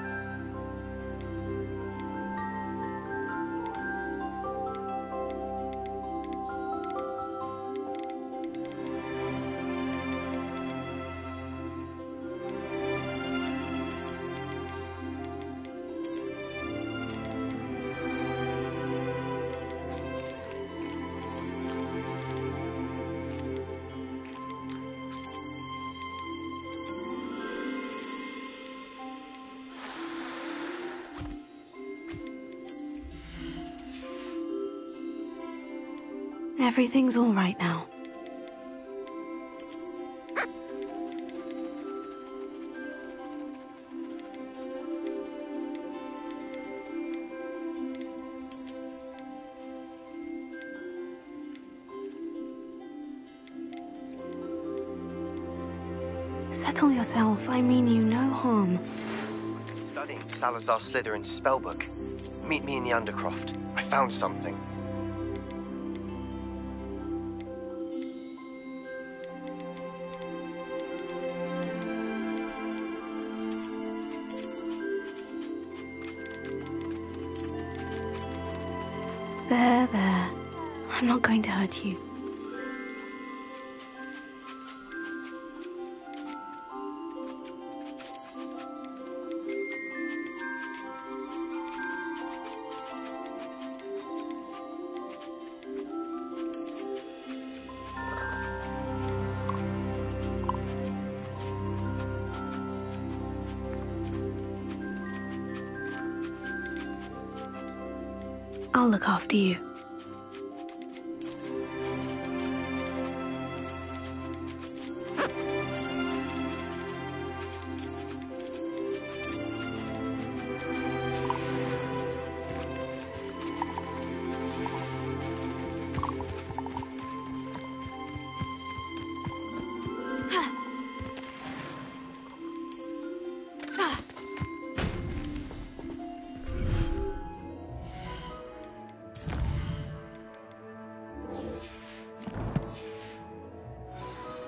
Everything's all right now. Settle yourself. I mean you no harm. Studying Salazar Slytherin's spellbook. Meet me in the Undercroft. I found something. There. I'm not going to hurt you. I'll look after you.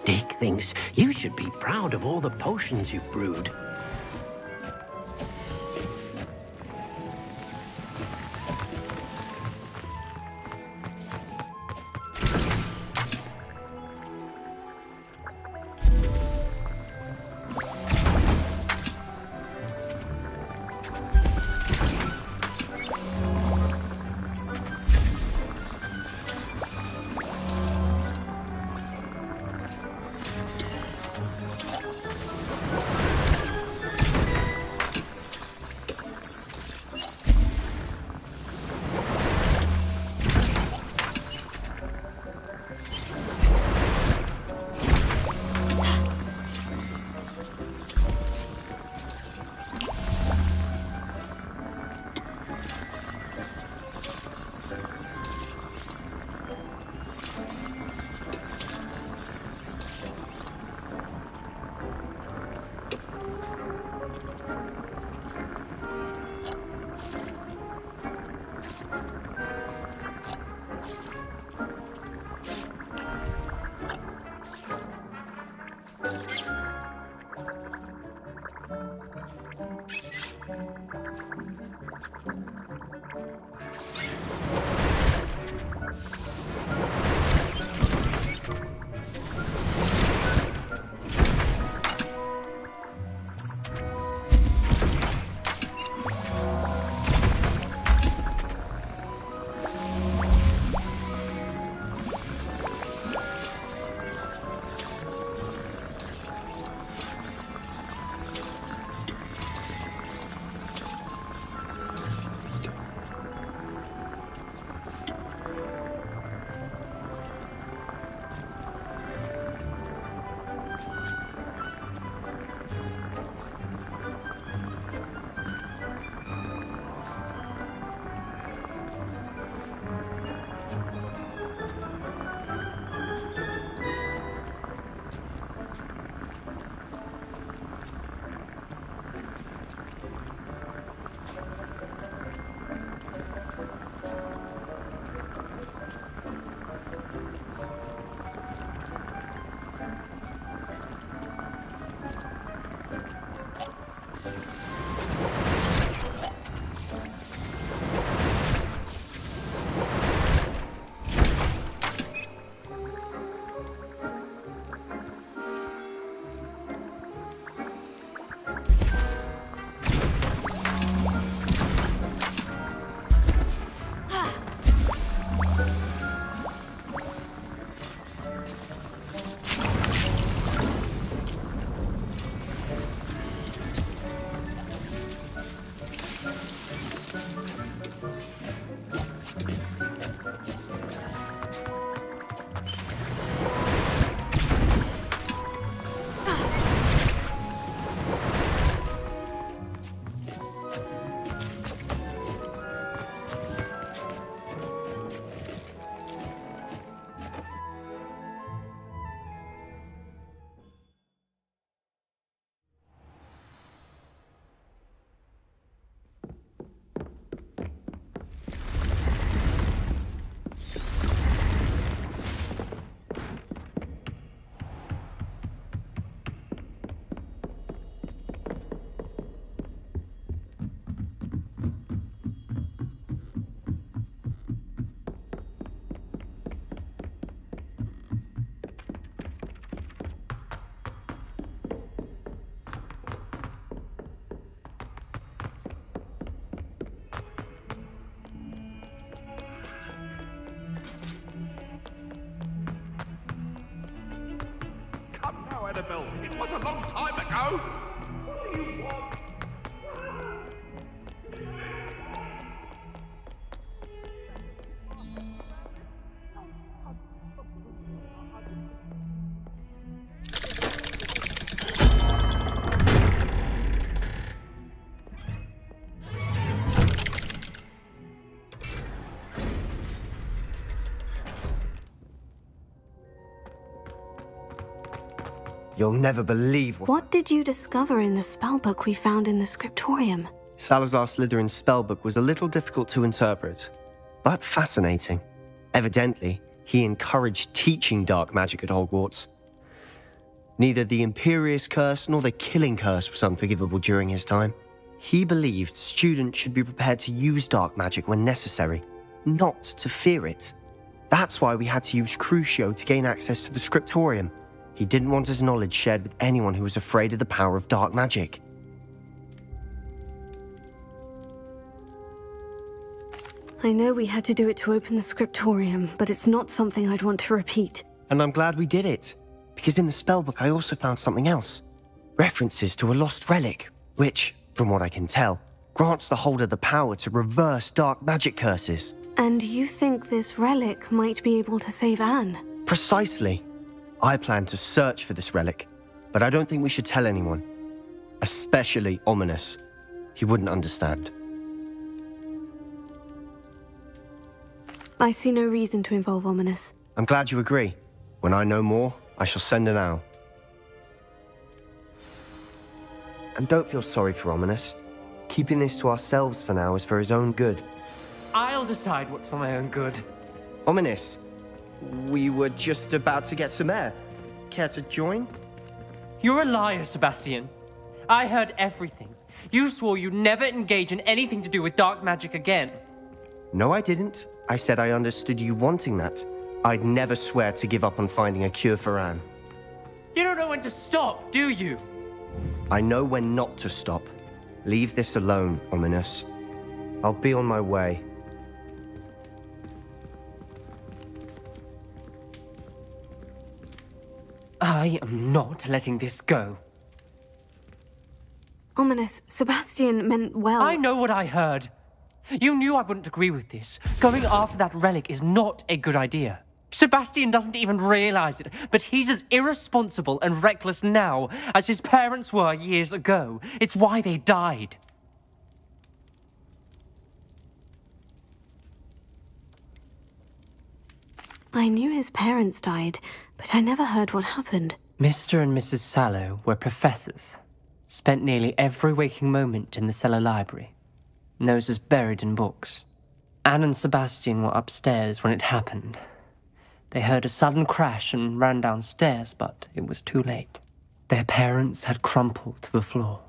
Deke thinks you should be proud of all the potions you've brewed. know, Annabelle. It was a long time ago. What do you want? You'll never believe What did you discover in the spellbook we found in the scriptorium? Salazar Slytherin's spellbook was a little difficult to interpret, but fascinating. Evidently, he encouraged teaching dark magic at Hogwarts. Neither the Imperious Curse nor the Killing Curse was unforgivable during his time. He believed students should be prepared to use dark magic when necessary, not to fear it. That's why we had to use Crucio to gain access to the scriptorium. He didn't want his knowledge shared with anyone who was afraid of the power of dark magic. I know we had to do it to open the scriptorium, but it's not something I'd want to repeat. And I'm glad we did it, because in the spellbook I also found something else. References to a lost relic, which, from what I can tell, grants the holder the power to reverse dark magic curses. And you think this relic might be able to save Anne? Precisely. I plan to search for this relic, but I don't think we should tell anyone. Especially Ominous. He wouldn't understand. I see no reason to involve Ominous. I'm glad you agree. When I know more, I shall send an owl. And don't feel sorry for Ominous. Keeping this to ourselves for now is for his own good. I'll decide what's for my own good. Ominous, we were just about to get some air. Care to join? You're a liar, Sebastian. I heard everything. You swore you'd never engage in anything to do with dark magic again. No, I didn't. I said I understood you wanting that. I'd never swear to give up on finding a cure for Anne. You don't know when to stop, do you? I know when not to stop. Leave this alone, Ominous. I'll be on my way. I am not letting this go. Ominous, Sebastian meant well. I know what I heard. You knew I wouldn't agree with this. Going after that relic is not a good idea. Sebastian doesn't even realize it, but he's as irresponsible and reckless now as his parents were years ago. It's why they died. I knew his parents died, but I never heard what happened. Mr. and Mrs. Sallow were professors. Spent nearly every waking moment in the cellar library. Noses buried in books. Anne and Sebastian were upstairs when it happened. They heard a sudden crash and ran downstairs, but it was too late. Their parents had crumpled to the floor.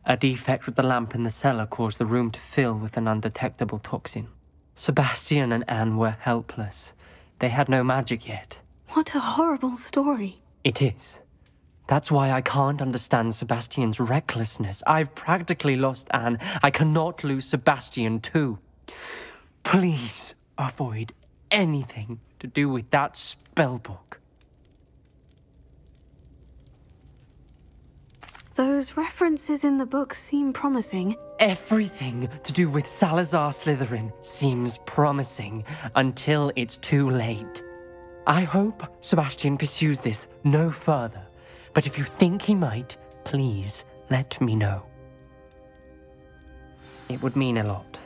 A defect with the lamp in the cellar caused the room to fill with an undetectable toxin. Sebastian and Anne were helpless. They had no magic yet. What a horrible story. It is. That's why I can't understand Sebastian's recklessness. I've practically lost Anne. I cannot lose Sebastian too. Please avoid anything to do with that spellbook. Those references in the book seem promising. Everything to do with Salazar Slytherin seems promising until it's too late. I hope Sebastian pursues this no further, but if you think he might, please let me know. It would mean a lot.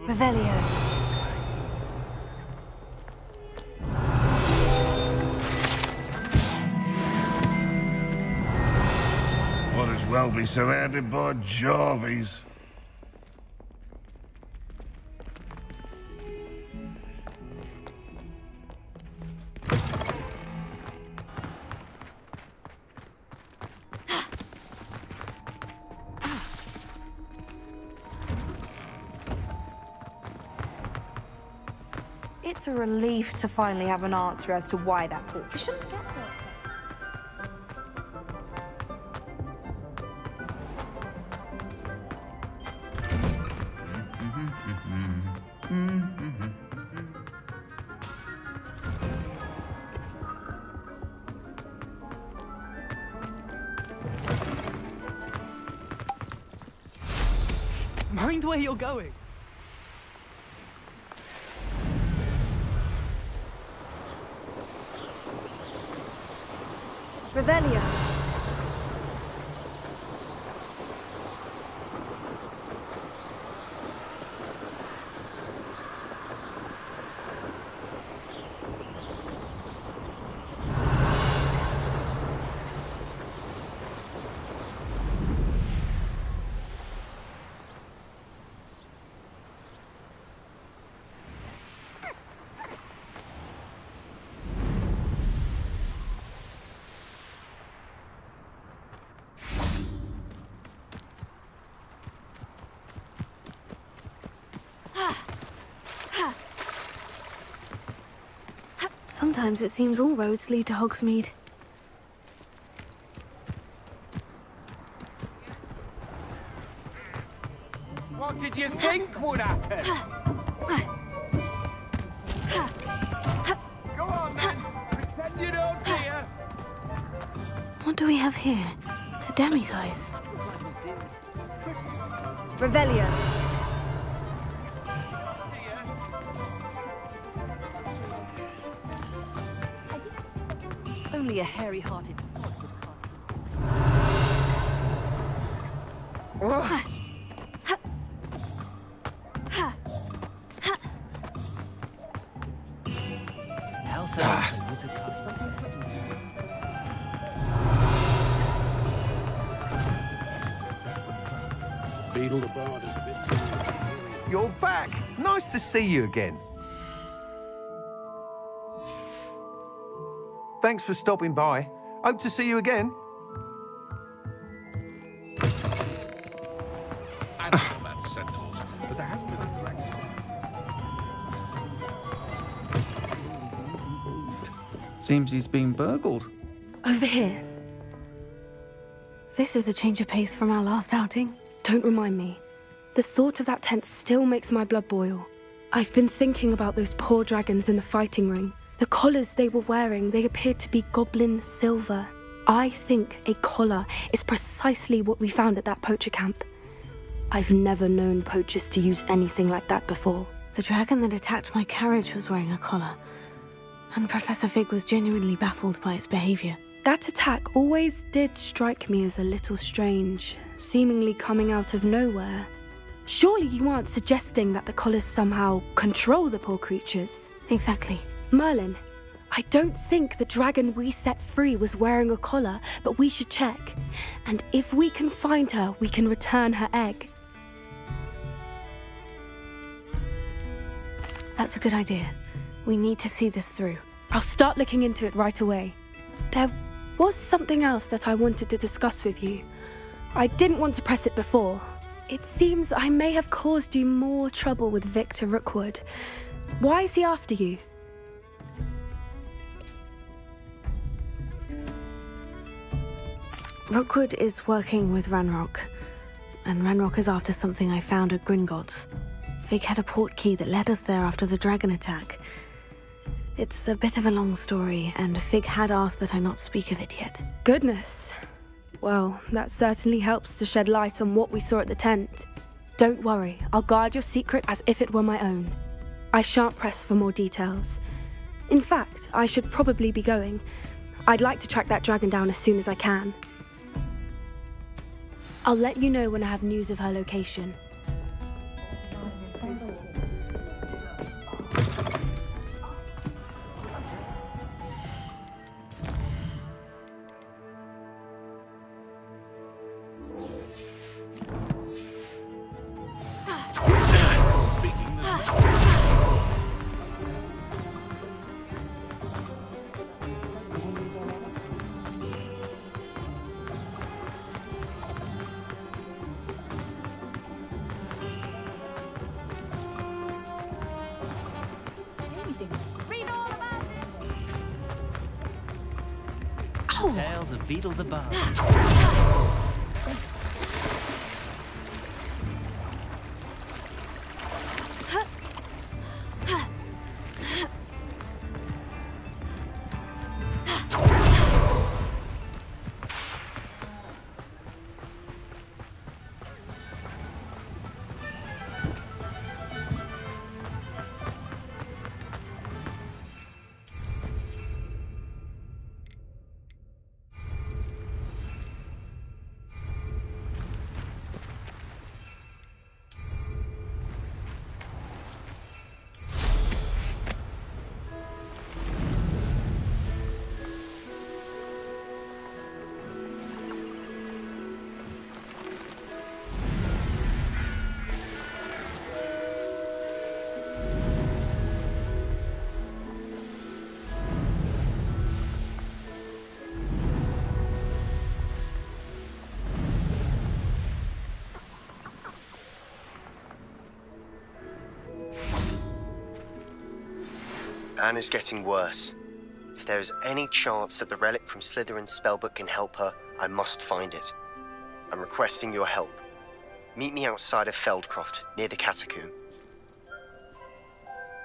Revelio. Might as well be surrounded by Jarvies. It's a relief to finally have an answer as to why that portrait shouldn't get Mind where you're going. Revelio. Sometimes it seems all roads lead to Hogsmeade. What did you think would happen? Go on, then. Pretend you don't hear. What do we have here? A demiguise. Revelio. Only a hairy-hearted sod would House elves and wizard Beetle the Bard has been... You're back! Nice to see you again. Thanks for stopping by. Hope to see you again. I don't know about centaurs, but there haven't been a dragon. Seems he's been burgled. Over here. This is a change of pace from our last outing. Don't remind me. The thought of that tent still makes my blood boil. I've been thinking about those poor dragons in the fighting ring. The collars they were wearing, they appeared to be goblin silver. I think a collar is precisely what we found at that poacher camp. I've never known poachers to use anything like that before. The dragon that attacked my carriage was wearing a collar, and Professor Fig was genuinely baffled by its behavior. That attack always did strike me as a little strange, seemingly coming out of nowhere. Surely you aren't suggesting that the collars somehow control the poor creatures? Exactly. Merlin, I don't think the dragon we set free was wearing a collar, but we should check. And if we can find her, we can return her egg. That's a good idea. We need to see this through. I'll start looking into it right away. There was something else that I wanted to discuss with you. I didn't want to press it before. It seems I may have caused you more trouble with Victor Rookwood. Why is he after you? Rookwood is working with Ranrock, and Ranrock is after something I found at Gringotts. Fig had a port key that led us there after the dragon attack. It's a bit of a long story, and Fig had asked that I not speak of it yet. Goodness. Well, that certainly helps to shed light on what we saw at the tent. Don't worry, I'll guard your secret as if it were my own. I shan't press for more details. In fact, I should probably be going. I'd like to track that dragon down as soon as I can. I'll let you know when I have news of her location. Tales of Beetle the Bard. Anne is getting worse. If there is any chance that the relic from Slytherin's spellbook can help her, I must find it. I'm requesting your help. Meet me outside of Feldcroft, near the catacomb.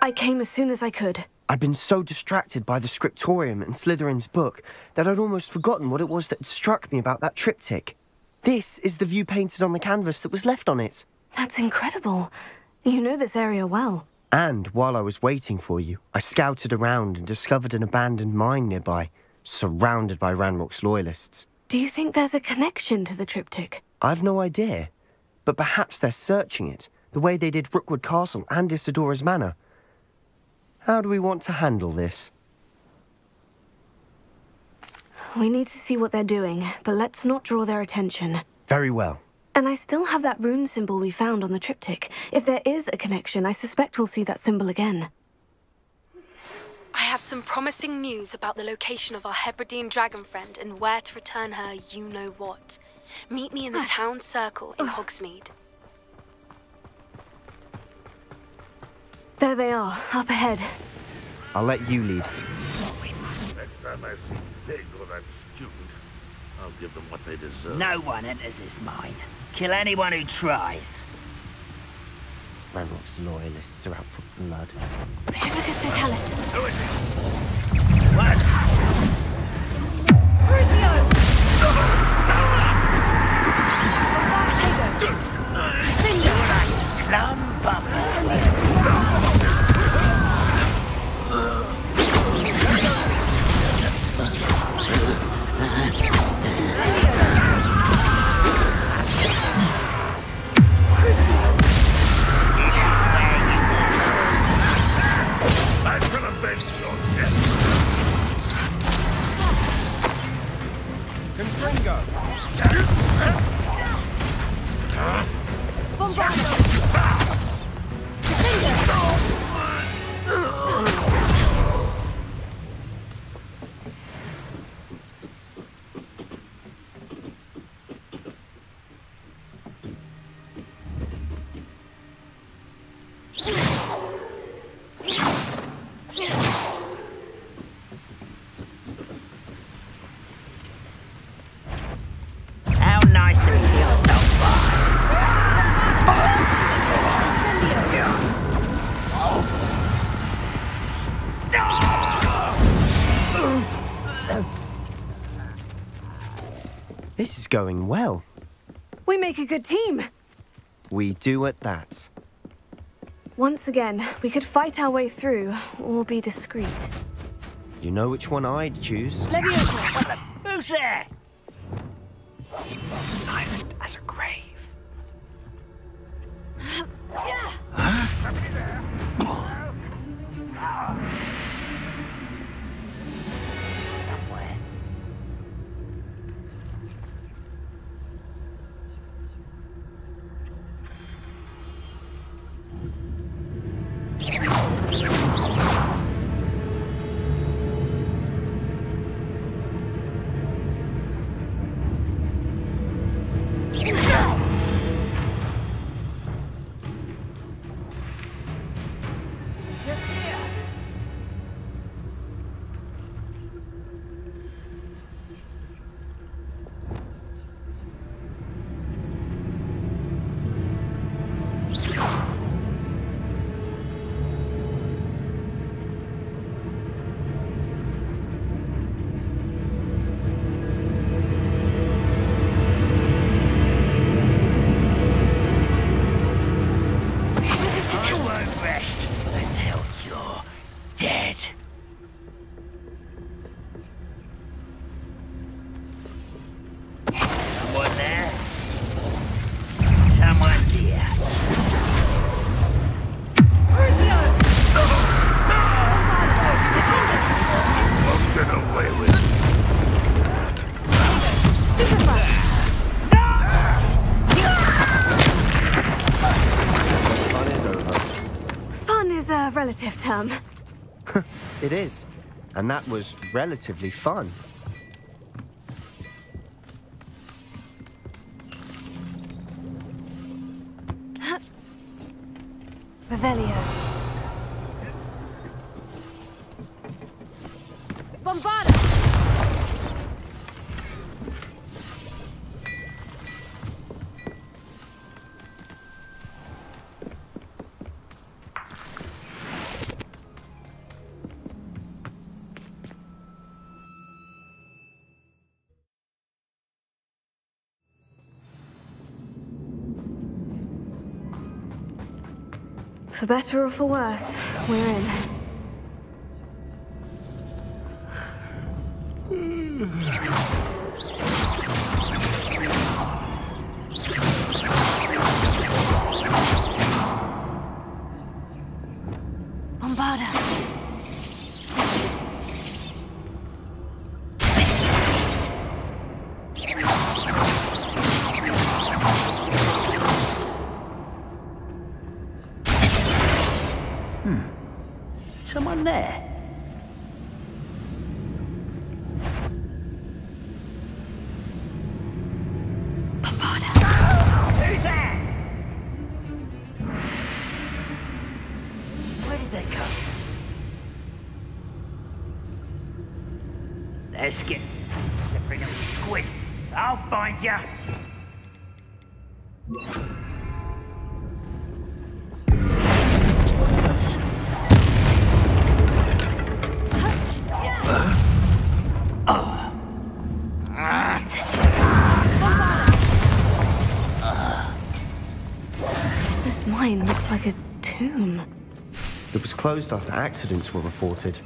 I came as soon as I could. I'd been so distracted by the scriptorium and Slytherin's book that I'd almost forgotten what it was that struck me about that triptych. This is the view painted on the canvas that was left on it. That's incredible. You know this area well. And while I was waiting for you, I scouted around and discovered an abandoned mine nearby, surrounded by Ranrock's loyalists. Do you think there's a connection to the triptych? I've no idea, but perhaps they're searching it, the way they did Rookwood Castle and Isidora's Manor. How do we want to handle this? We need to see what they're doing, but let's not draw their attention. Very well. And I still have that rune symbol we found on the triptych. If there is a connection, I suspect we'll see that symbol again. I have some promising news about the location of our Hebridean dragon friend and where to return her you-know-what. Meet me in the town circle in Hogsmeade. There they are, up ahead. I'll let you lead. Next time I see Pig or that student, I'll give them what they deserve. No one enters this mine. Kill anyone who tries. Ranrock's loyalists are out for blood. Patricus Totalis. Who is it? What? Crucio! Plum bubble. nice of you to stop by. This is going well. We make a good team. We do at that. Once again, we could fight our way through, or be discreet. You know which one I'd choose. Leviosa! Who's there? Silent as a grave. Relative term. It is. And that was relatively fun. Revelio. Bombarda! For better or for worse, we're in. Bombarda. Someone there? Who's there? Where did they come? Let's get the freaking squid. I'll find ya. This mine looks like a tomb. It was closed after accidents were reported.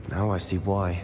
Now I see why.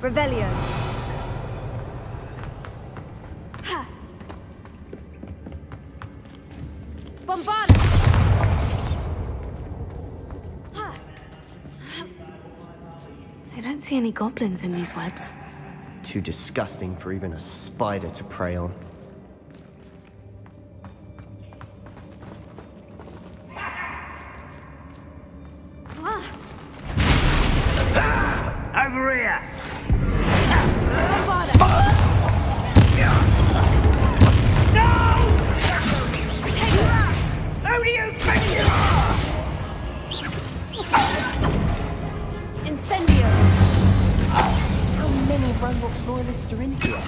Revelio. Bombarda! I don't see any goblins in these webs. Too disgusting for even a spider to prey on. Over here! Who do you think you are? Incendio! How many Hogwarts loyalists are in here?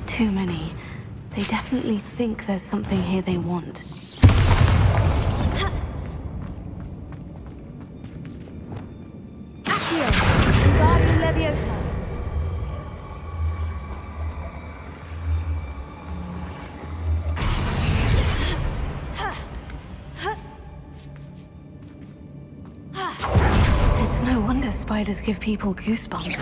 Too many. They definitely think there's something here they want. Accio! Wingardium Leviosa! It's no wonder spiders give people goosebumps.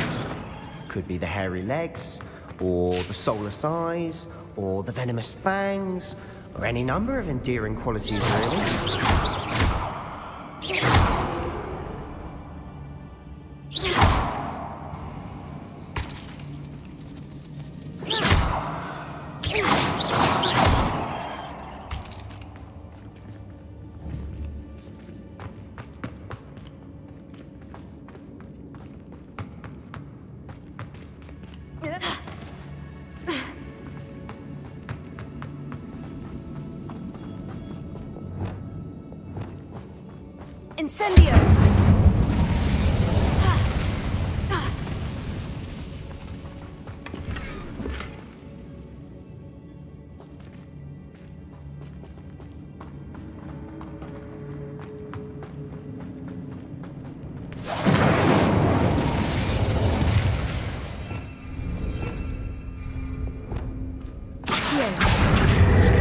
Could be the hairy legs, or the soulless eyes, or the venomous fangs, or any number of endearing qualities, really. Incendio!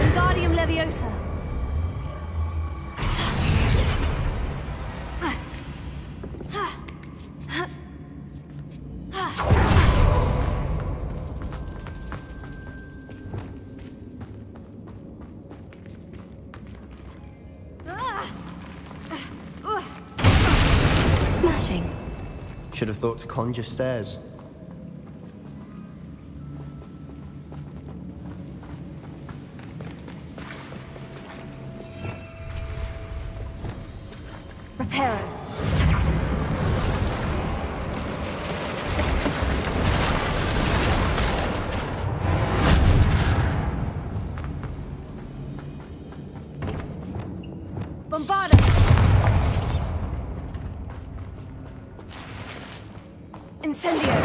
Wingardium Leviosa! Smashing. Should have thought to conjure stairs. Reparo. Bombarda! Incendio!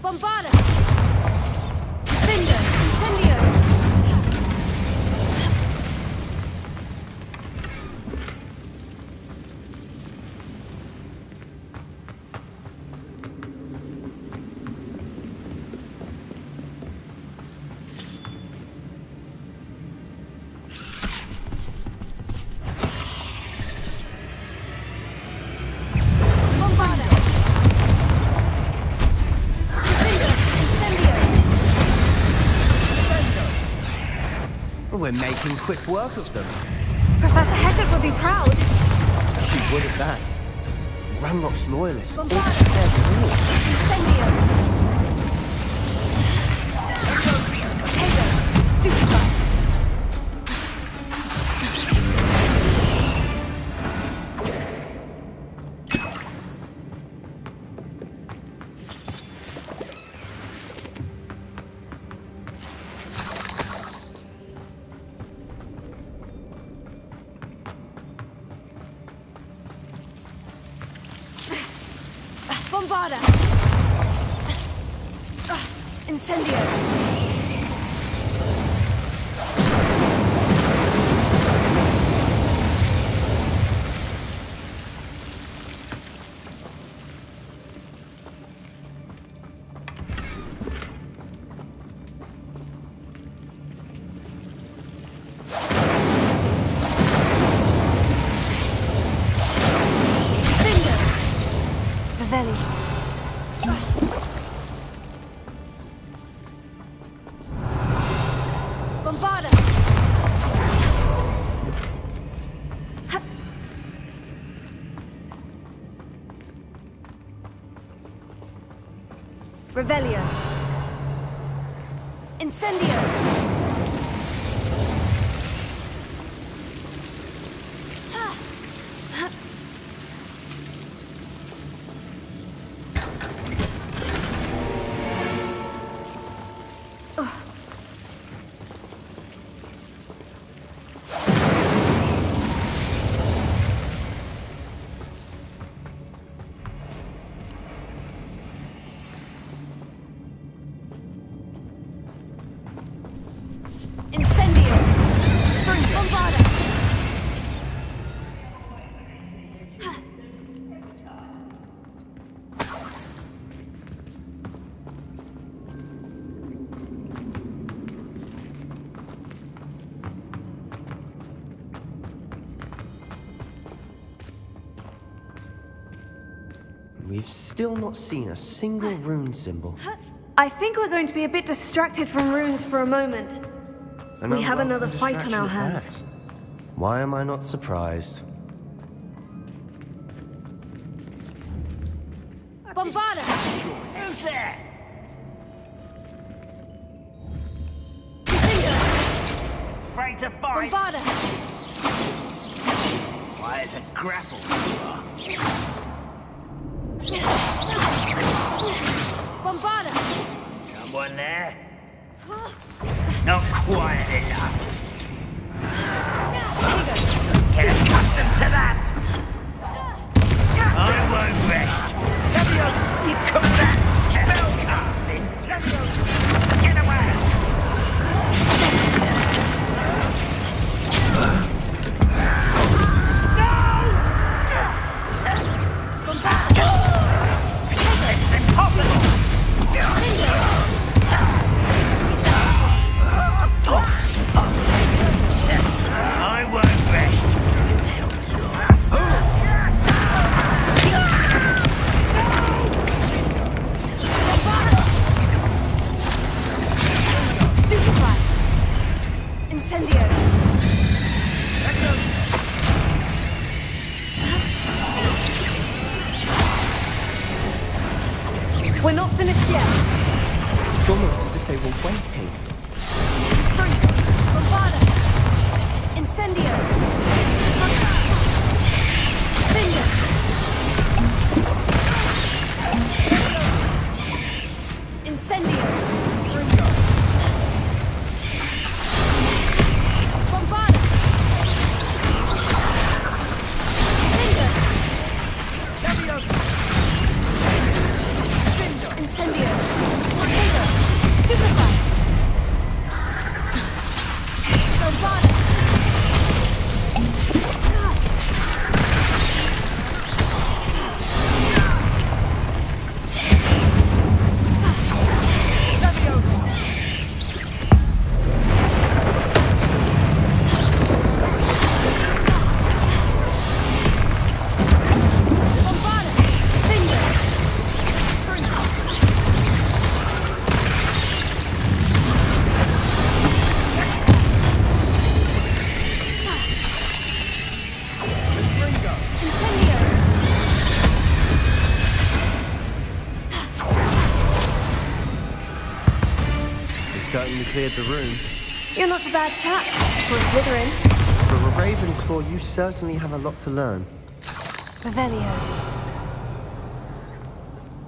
Bombarda! Defender! Incendio! Bombarda! We're making quick work of them. Professor Hecat would be proud. She would at that. Ramrock's loyalists all Bombarda! prepared for war. Incendio! Potato! Stupefy! Bombarda! Incendio! Revelli. Bombarda! Revelio. Incendio. We've still not seen a single rune symbol. I think we're going to be a bit distracted from runes for a moment. We have another fight on our hands. Why am I not surprised? Bombarda! Who's there? Afraid to fight? Bombarda! Why, it's a grapple. Bombarda! Someone there? Not quiet enough. Get accustomed to that! I won't rest. Leviosa, you call that spell casting? Leviosa, get away! No! This is impossible! I won't rest until Stupefy! Incendio! We're not finished yet. It's almost as if they were waiting. Bombarda! Incendio! Finger! Incendio! Bombarda! Finger! Incendio! Potato! Stupefy! Bombarda! Certainly cleared the room. You're not a bad chap for a Slytherin. For a Ravenclaw, you certainly have a lot to learn. Revelio.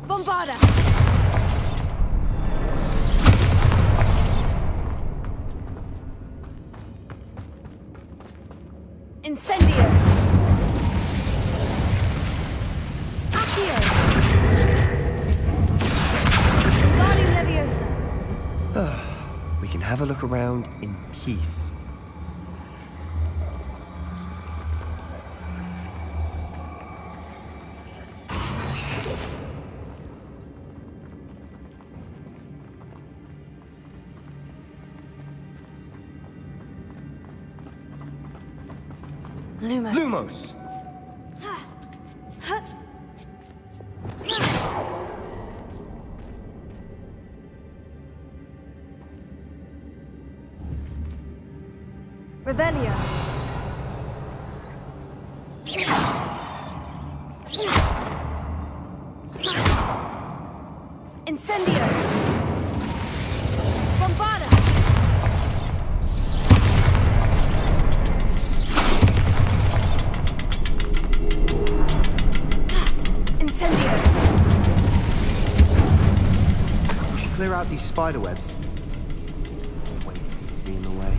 Bombarda! Incendio! Accio! Wingardium Leviosa! We can have a look around in peace. Lumos. Lumos! Revelio. Incendio. Bombarda. Incendio. We should clear out these spider webs. Always seem to be in the way.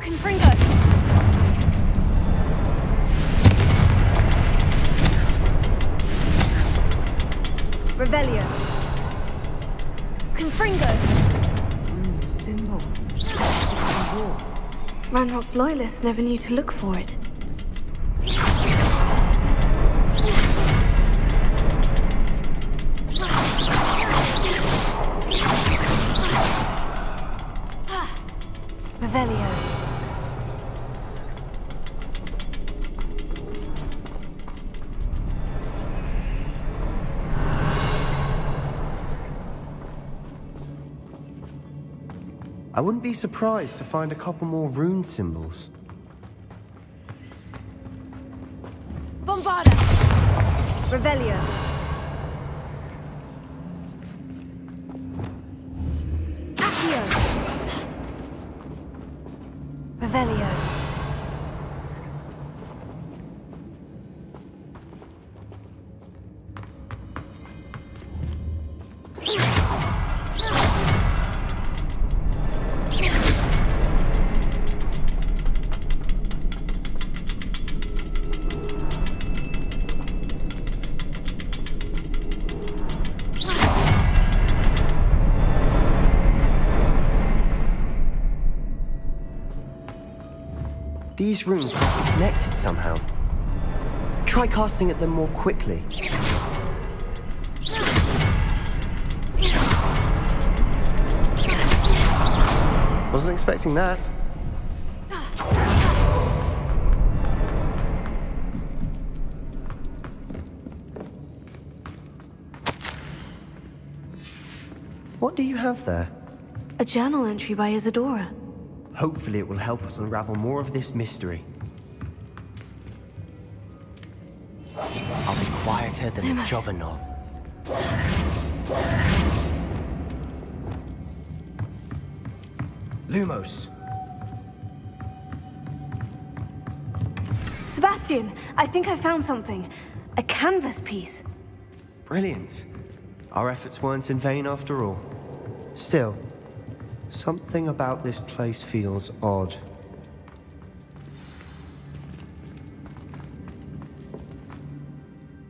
Confringo. Revelio. Confringo. Ranrock's loyalists never knew to look for it. Revelio. I wouldn't be surprised to find a couple more rune symbols. Bombarda. Revelio. Accio. Revelio. These runes must be connected somehow. Try casting at them more quickly. Wasn't expecting that. What do you have there? A journal entry by Isadora. Hopefully it will help us unravel more of this mystery. I'll be quieter than a juggernaut. Lumos. Sebastian, I think I found something. A canvas piece. Brilliant. Our efforts weren't in vain after all. Still, something about this place feels odd.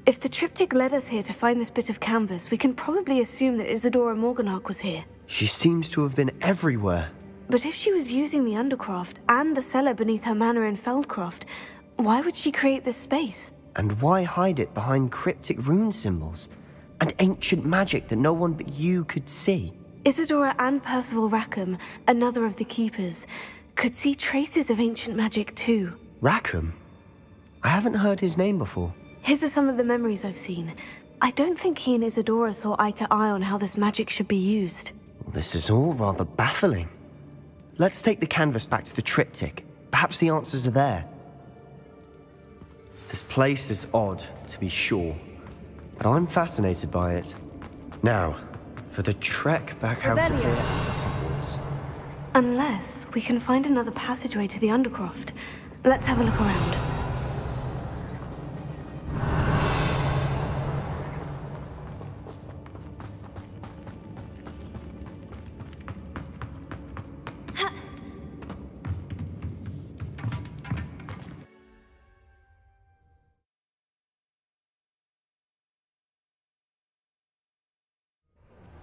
If the triptych led us here to find this bit of canvas, we can probably assume that Isadora Morganach was here. She seems to have been everywhere. But if she was using the Undercroft and the cellar beneath her manor in Feldcroft, why would she create this space? And why hide it behind cryptic rune symbols? And ancient magic that no one but you could see? Isadora and Percival Rackham, another of the Keepers, could see traces of ancient magic too. Rackham? I haven't heard his name before. His are some of the memories I've seen. I don't think he and Isadora saw eye to eye on how this magic should be used. This is all rather baffling. Let's take the canvas back to the triptych. Perhaps the answers are there. This place is odd, to be sure, but I'm fascinated by it. Now, for the trek back out of here into Hogwarts. Unless we can find another passageway to the Undercroft. Let's have a look around.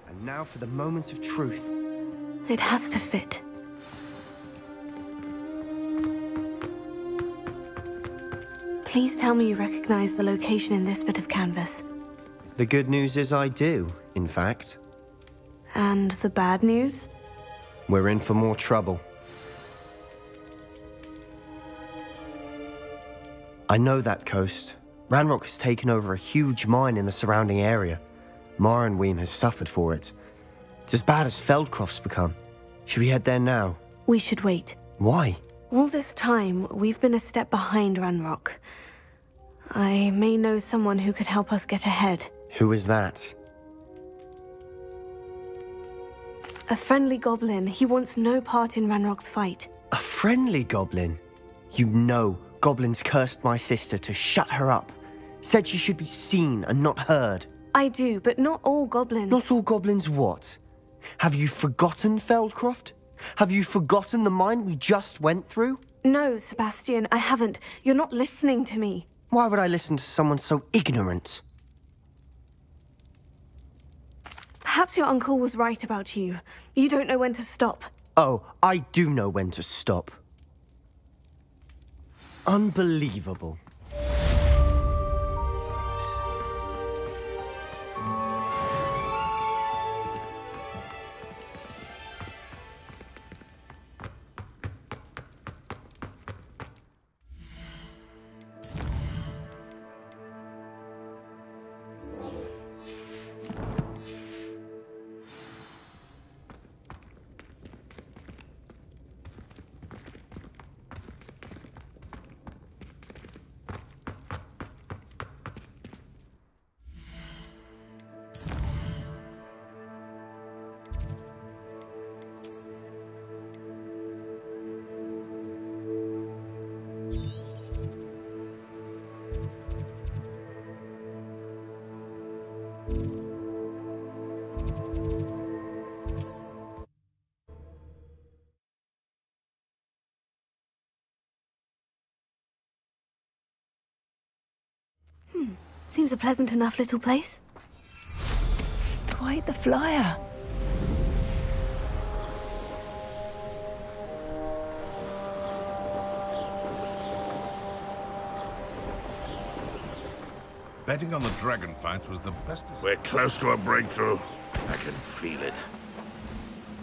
And now for the moment of truth. It has to fit. Please tell me you recognize the location in this bit of canvas. The good news is I do, in fact. And the bad news? We're in for more trouble. I know that coast. Ranrock has taken over a huge mine in the surrounding area. Morinweem has suffered for it. It's as bad as Feldcroft's become. Should we head there now? We should wait. Why? All this time, we've been a step behind Ranrock. I may know someone who could help us get ahead. Who is that? A friendly goblin. He wants no part in Ranrock's fight. A friendly goblin? You know goblins cursed my sister to shut her up. Said she should be seen and not heard. I do, but not all goblins. Not all goblins what? Have you forgotten Feldcroft? Have you forgotten the mine we just went through? No, Sebastian, I haven't. You're not listening to me. Why would I listen to someone so ignorant? Perhaps your uncle was right about you. You don't know when to stop. Oh, I do know when to stop. Unbelievable. Seems a pleasant enough little place. Quite the flyer. Betting on the dragon fight was the best. We're close to a breakthrough. I can feel it.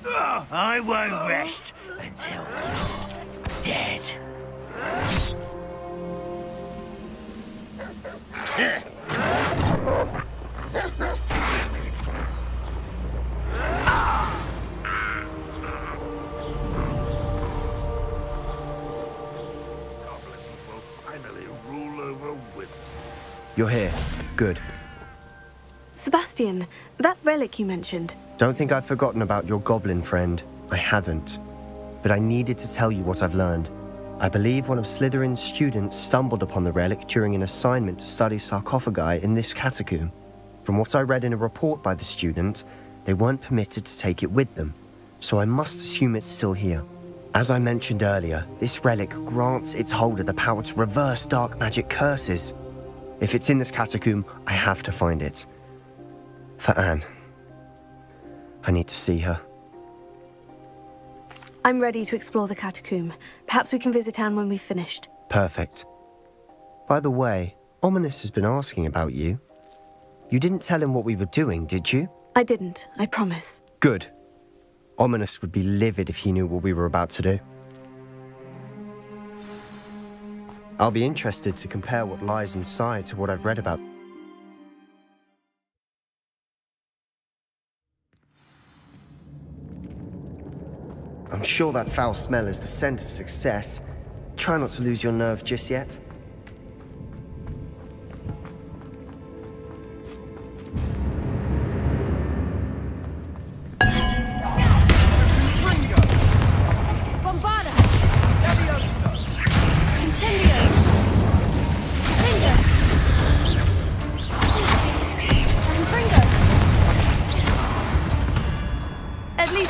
I won't rest until you're dead. You're here. Good. Sebastian, that relic you mentioned. Don't think I've forgotten about your goblin friend. I haven't. But I needed to tell you what I've learned. I believe one of Slytherin's students stumbled upon the relic during an assignment to study sarcophagi in this catacomb. From what I read in a report by the student, they weren't permitted to take it with them, so I must assume it's still here. As I mentioned earlier, this relic grants its holder the power to reverse dark magic curses. If it's in this catacomb, I have to find it. For Anne. I need to see her. I'm ready to explore the catacomb. Perhaps we can visit Anne when we've finished. Perfect. By the way, Ominous has been asking about you. You didn't tell him what we were doing, did you? I didn't, I promise. Good. Ominous would be livid if he knew what we were about to do. I'll be interested to compare what lies inside to what I've read about. I'm sure that foul smell is the scent of success. Try not to lose your nerve just yet.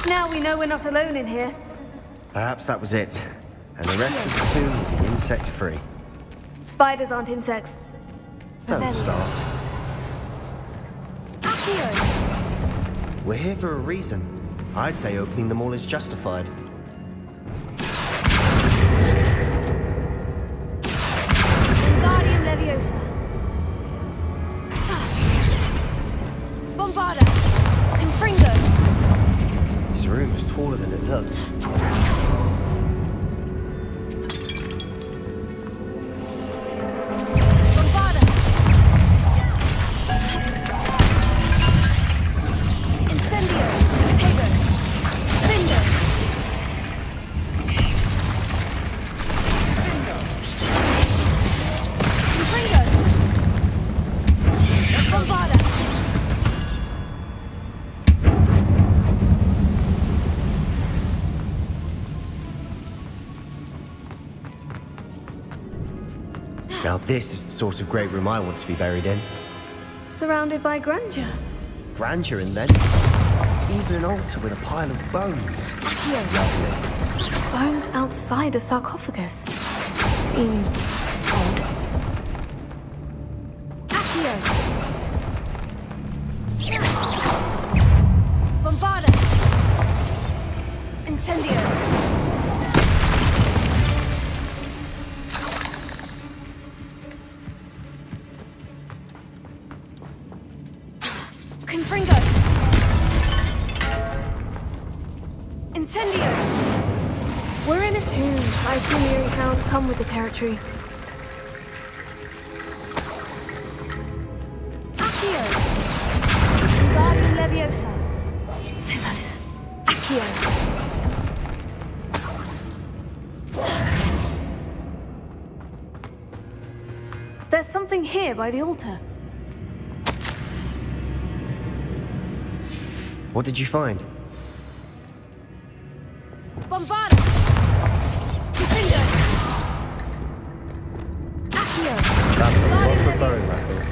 Now we know we're not alone in here. Perhaps that was it. And the rest of the tomb will be insect-free. Spiders aren't insects. Don't start. Accio! We're here for a reason. I'd say opening them all is justified. Wingardium Leviosa. Bombarda. Confringo. This room is taller than it looks. Bombarda! this is the sort of great room I want to be buried in. Surrounded by grandeur. Grandeur and then some. Even an altar with a pile of bones. Lovely. Bones outside a sarcophagus. Seems odd. Accio! Bombarda! Incendio! Confringo! Incendio! We're in a tomb. I assume eerie sounds come with the territory. Accio! Wingardium Leviosa! Lumos. Accio! There's something here by the altar. What did you find? Bombarda! Confringo! Accio! That's a lot of bones, that's all.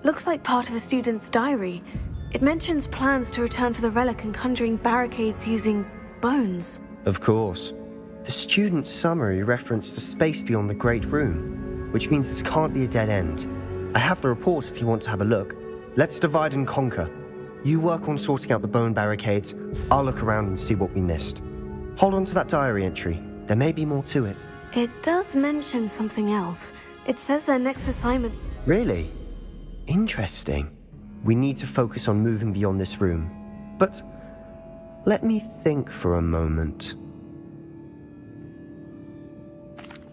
Looks like part of a student's diary. It mentions plans to return for the relic and conjuring barricades using bones. Of course. The student's summary referenced a space beyond the Great Room, which means this can't be a dead end. I have the report if you want to have a look. Let's divide and conquer. You work on sorting out the bone barricades. I'll look around and see what we missed. Hold on to that diary entry. There may be more to it. It does mention something else. It says their next assignment... Really? Interesting. We need to focus on moving beyond this room. But let me think for a moment.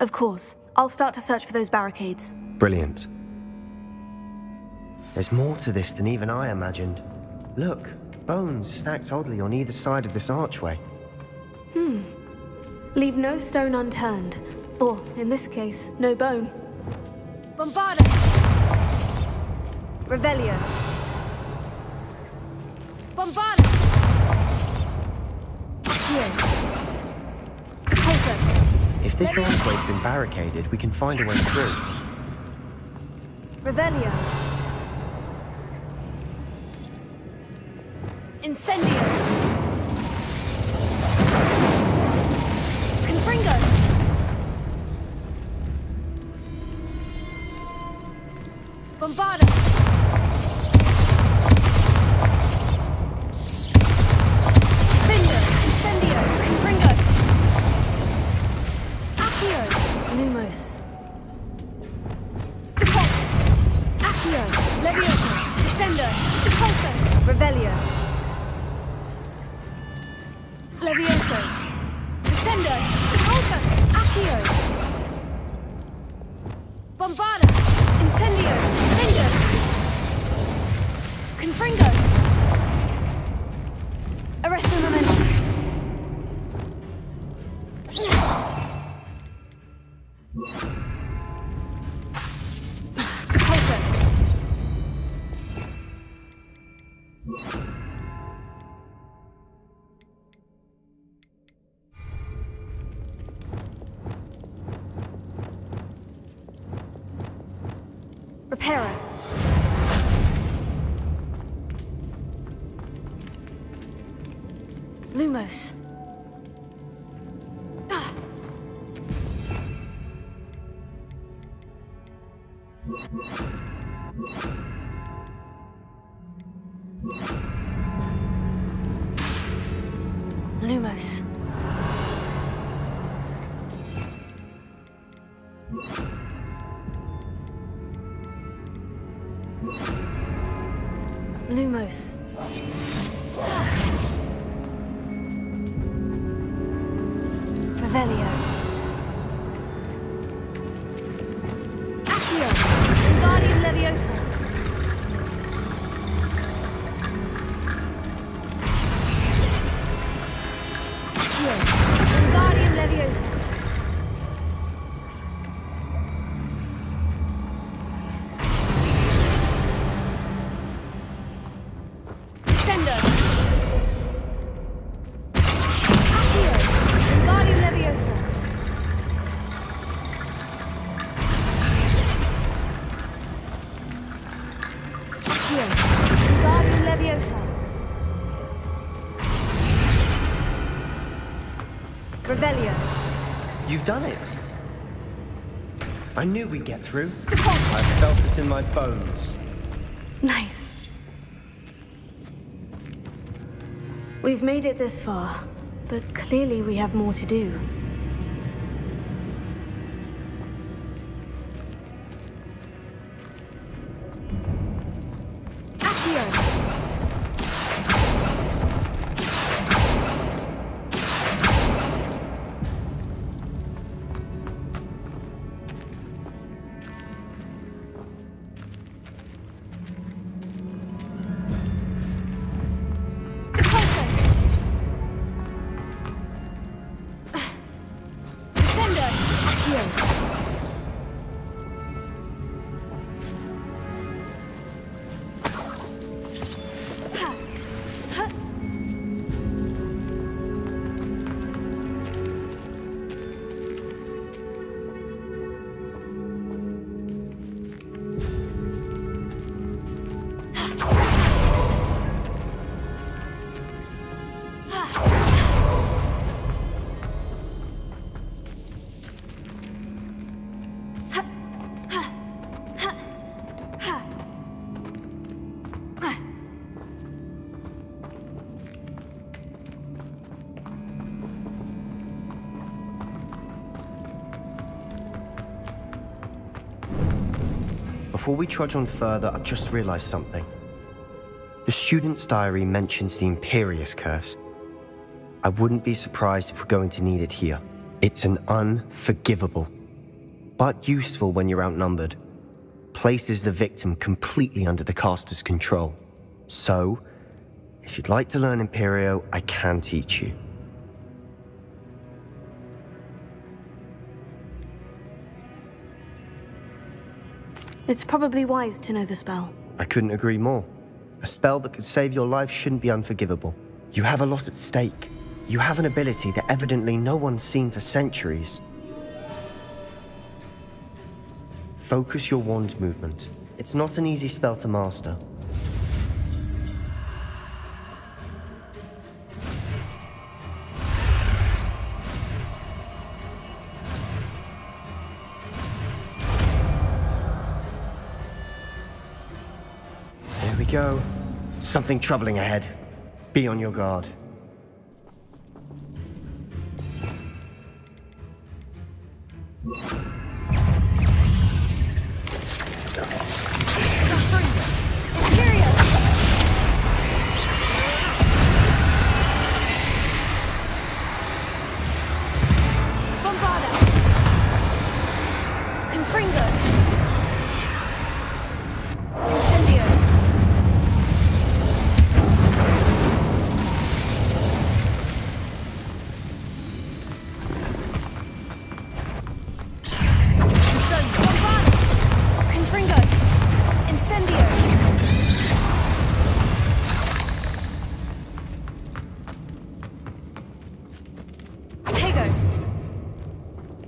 Of course. I'll start to search for those barricades. Brilliant. There's more to this than even I imagined. Look, bones stacked oddly on either side of this archway. Leave no stone unturned. Or, in this case, no bone. Bombarda! Revelio! Bombarda! Accio! Repulsor! If this archway's been barricaded, we can find a way through. Revelio. Incendio! Confringo! Bombarda! Finger! Incendio! Confringo! Accio! Lumos. Repulsor! Accio! Leviosa! Descendo! Repulsor! Revelio. Levioso! Descendo! Repulsor! Accio! Bombarda! Incendio! Finger! Confringo! Arresto momentum. Repulsor! Reparo. Lumos. Lumos. Lumos. Revelio. Accio! Wingardium Leviosa! Accio! Wingardium Leviosa! Accio. Wingardium Leviosa. Revelio. You've done it. I knew we'd get through. I felt it in my bones. Nice. We've made it this far, but clearly we have more to do. Before we trudge on further, I've just realized something. The student's diary mentions the Imperious Curse. I wouldn't be surprised if we're going to need it here. It's an unforgivable, but useful when you're outnumbered. Places the victim completely under the caster's control. So, if you'd like to learn Imperio, I can teach you. It's probably wise to know the spell. I couldn't agree more. A spell that could save your life shouldn't be unforgivable. You have a lot at stake. You have an ability that evidently no one's seen for centuries. Focus your wand movement. It's not an easy spell to master. There we go. Something troubling ahead. Be on your guard.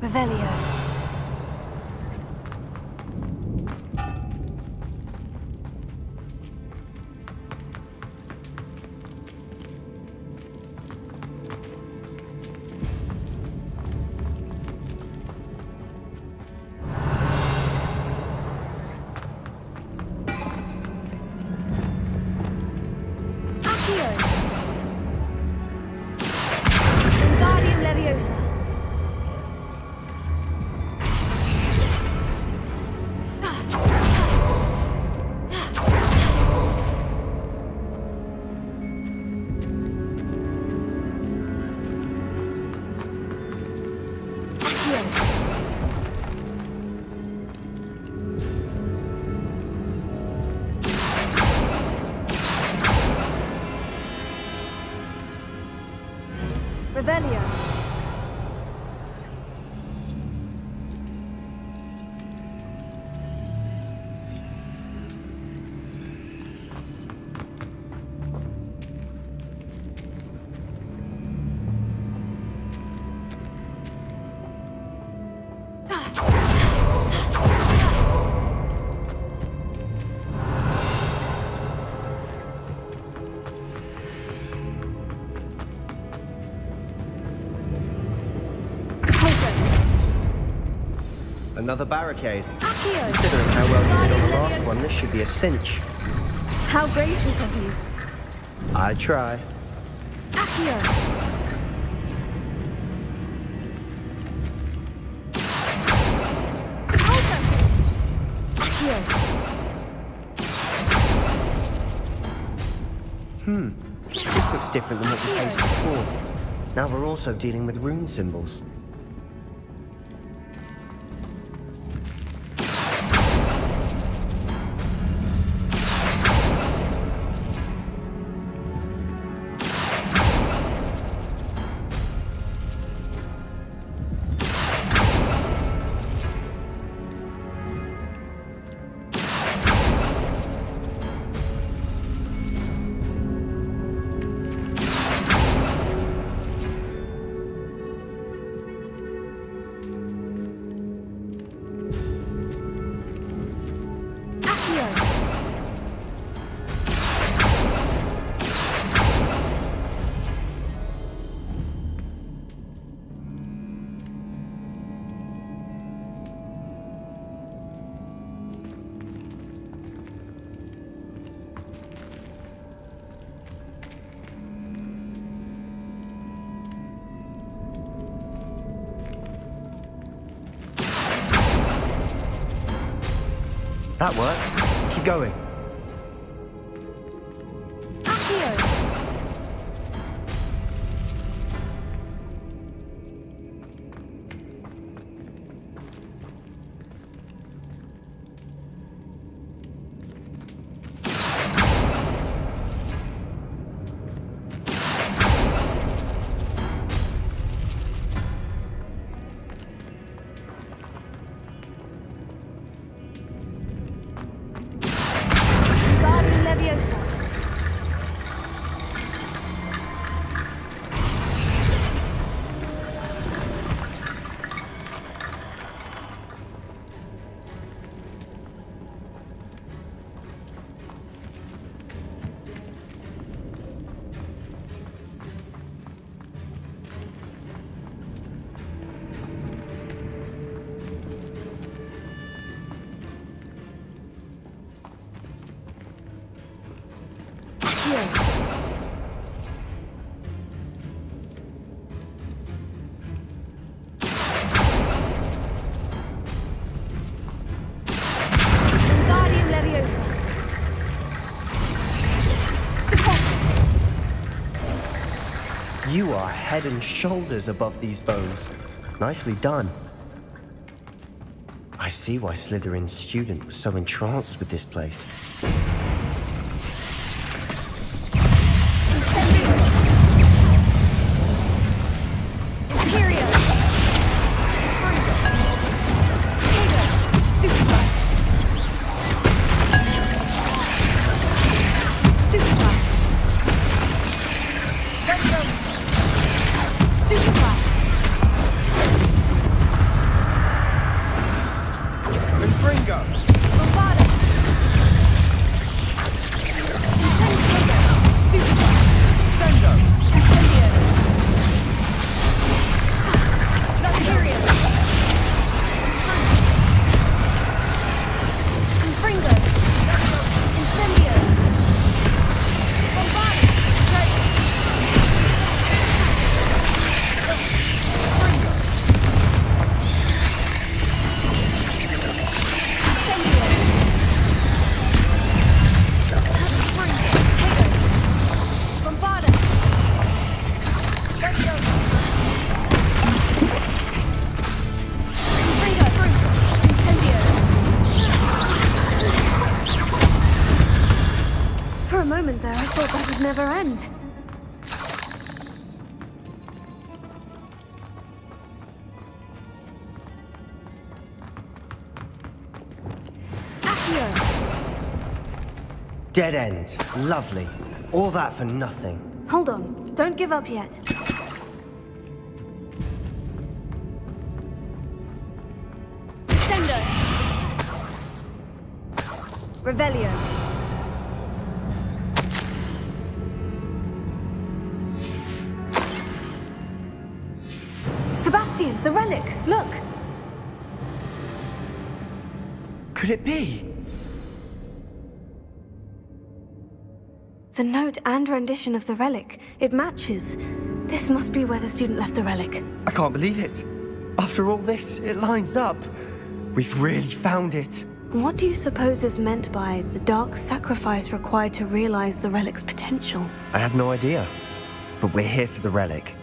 Revelio. another barricade. Considering how well you did on the last one, this should be a cinch. How gracious of you. I try. Accio. This looks different than what we faced before. Now we're also dealing with rune symbols. That worked. Keep going. You are head and shoulders above these bones. Nicely done. I see why Slytherin's student was so entranced with this place. Never end. Dead end. Lovely. All that for nothing. Hold on. Don't give up yet. Descendo. Revelio. Sebastian, the relic! Look! could it be? The note and rendition of the relic. It matches. This must be where the student left the relic. I can't believe it. After all this, it lines up. We've really found it. What do you suppose is meant by the dark sacrifice required to realize the relic's potential? I have no idea. But we're here for the relic.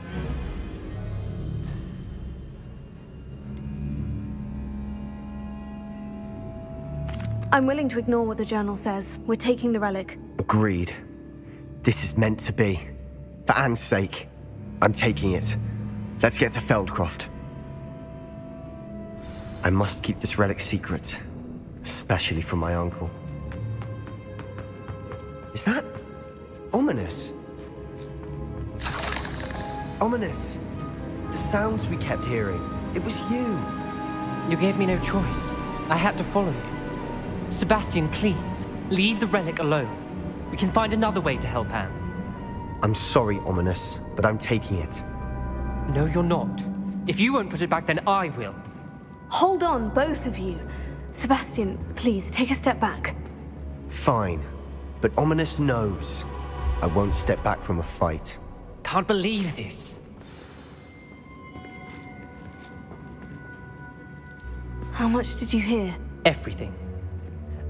I'm willing to ignore what the journal says. We're taking the relic. Agreed. This is meant to be. For Anne's sake, I'm taking it. Let's get to Feldcroft. I must keep this relic secret, especially from my uncle. Is that ominous? Ominous! The sounds we kept hearing. It was you. You gave me no choice. I had to follow you. Sebastian, please, leave the relic alone. We can find another way to help Anne. I'm sorry, Ominous, but I'm taking it. No, you're not. If you won't put it back, then I will. Hold on, both of you. Sebastian, please, take a step back. Fine, but Ominous knows I won't step back from a fight. Can't believe this. How much did you hear? Everything.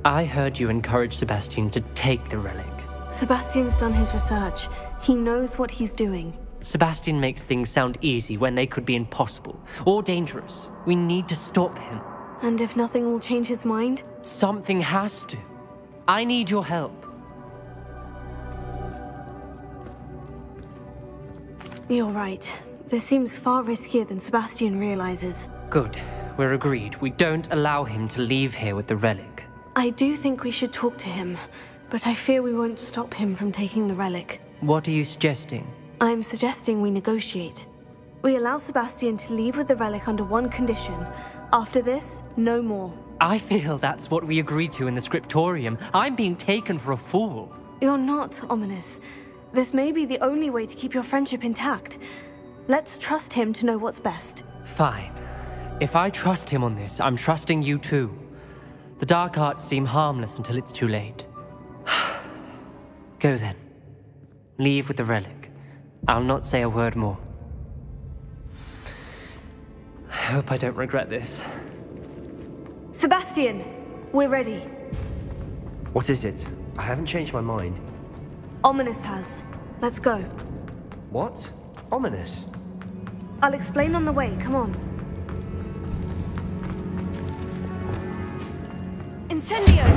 I heard you encourage Sebastian to take the relic. Sebastian's done his research. He knows what he's doing. Sebastian makes things sound easy when they could be impossible or dangerous. We need to stop him. And if nothing will change his mind? Something has to. I need your help. You're right. This seems far riskier than Sebastian realizes. Good. We're agreed. We don't allow him to leave here with the relic. I do think we should talk to him, but I fear we won't stop him from taking the relic. What are you suggesting? I'm suggesting we negotiate. We allow Sebastian to leave with the relic under one condition. After this, no more. I feel that's what we agreed to in the scriptorium. I'm being taken for a fool. You're not, Ominous. This may be the only way to keep your friendship intact. Let's trust him to know what's best. Fine. If I trust him on this, I'm trusting you too. The dark arts seem harmless until it's too late. Go then. Leave with the relic. I'll not say a word more. I hope I don't regret this. Sebastian! We're ready. What is it? I haven't changed my mind. Ominous has. Let's go. What? Ominous? I'll explain on the way. Come on. Incendio!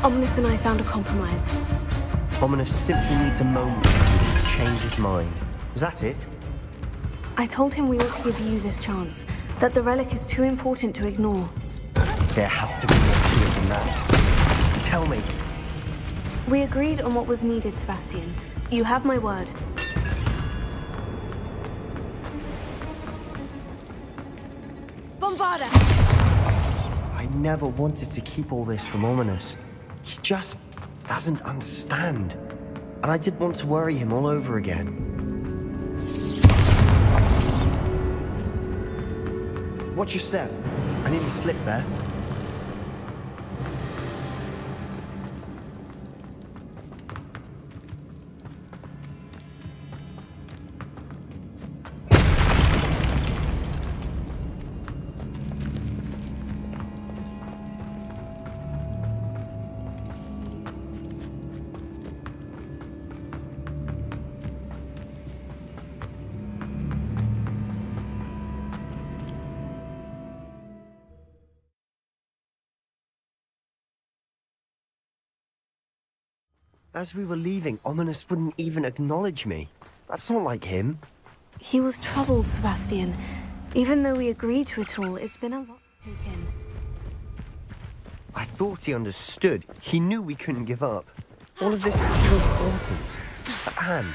Ominous and I found a compromise. Ominous simply needs a moment to change his mind. Is that it? I told him we ought to give you this chance, that the relic is too important to ignore. There has to be more to it than that. Tell me. We agreed on what was needed, Sebastian. You have my word. Bombarda! I never wanted to keep all this from Ominous. He just doesn't understand. And I didn't want to worry him all over again. Watch your step. I nearly slipped there. As we were leaving, Ominous wouldn't even acknowledge me. That's not like him. He was troubled, Sebastian. Even though we agreed to it all, it's been a lot to take in. I thought he understood. He knew we couldn't give up. All of this is too important. For Anne.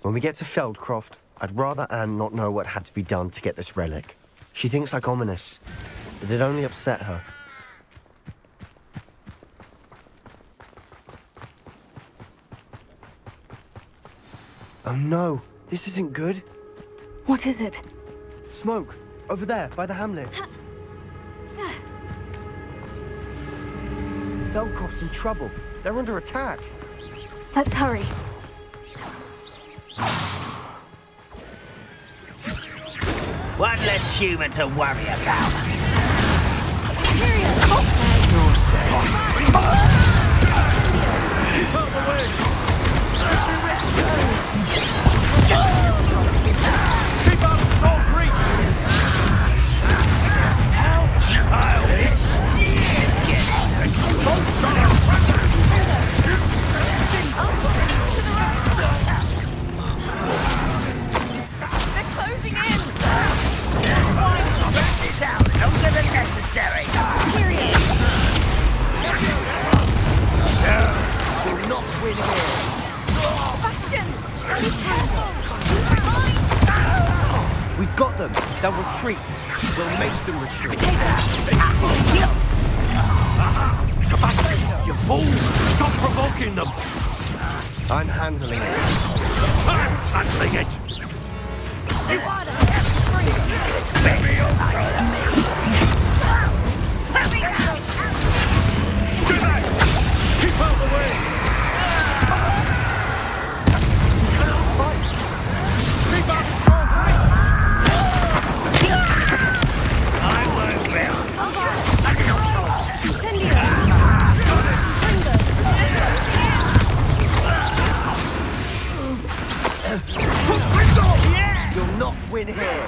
When we get to Feldcroft, I'd rather Anne not know what had to be done to get this relic. She thinks like ominous, but it only upset her. Oh no, this isn't good. What is it? Smoke, over there, by the hamlet. Feldcroft's in trouble. They're under attack. Let's hurry. One less human to worry about. You're safe. Keep out the way! Keep out of Salt Reach! How childish! Let's get it. Don't shut up! They're closing in! Spread this out longer than necessary. Period. You're not winning it. Bastion! Be careful! We've got them. They'll retreat. We'll make them retreat. Sebastian, you fool! Stop provoking them! I'm handling it. I'm handling it! Keep out the way! Keep out the strong I won't You'll not win here.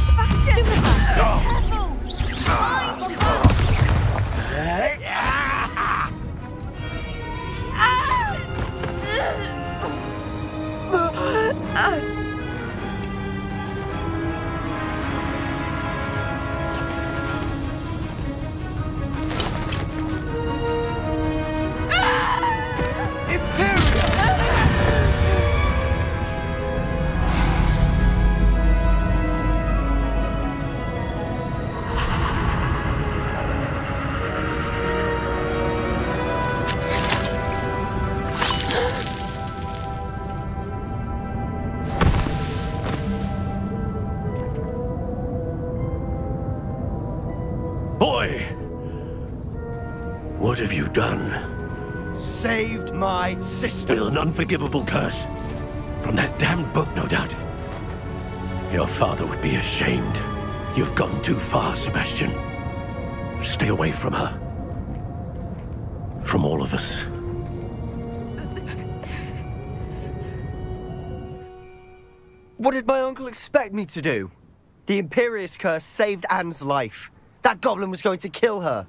Sebastian! Careful! Boy! What have you done? Saved my sister. With an unforgivable curse. From that damned book, no doubt. Your father would be ashamed. You've gone too far, Sebastian. Stay away from her. From all of us. What did my uncle expect me to do? The Imperious curse saved Anne's life. That goblin was going to kill her.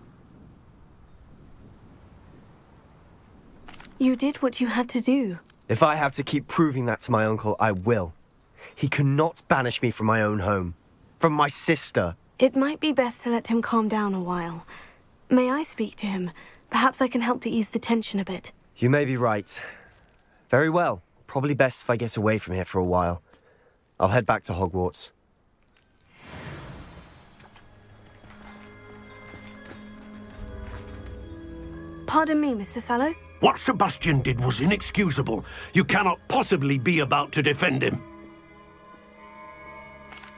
You did what you had to do. If I have to keep proving that to my uncle, I will. He cannot banish me from my own home. From my sister. It might be best to let him calm down a while. May I speak to him? Perhaps I can help to ease the tension a bit. You may be right. Very well. Probably best if I get away from here for a while. I'll head back to Hogwarts. Pardon me, Mr. Sallow? What Sebastian did was inexcusable. You cannot possibly be about to defend him.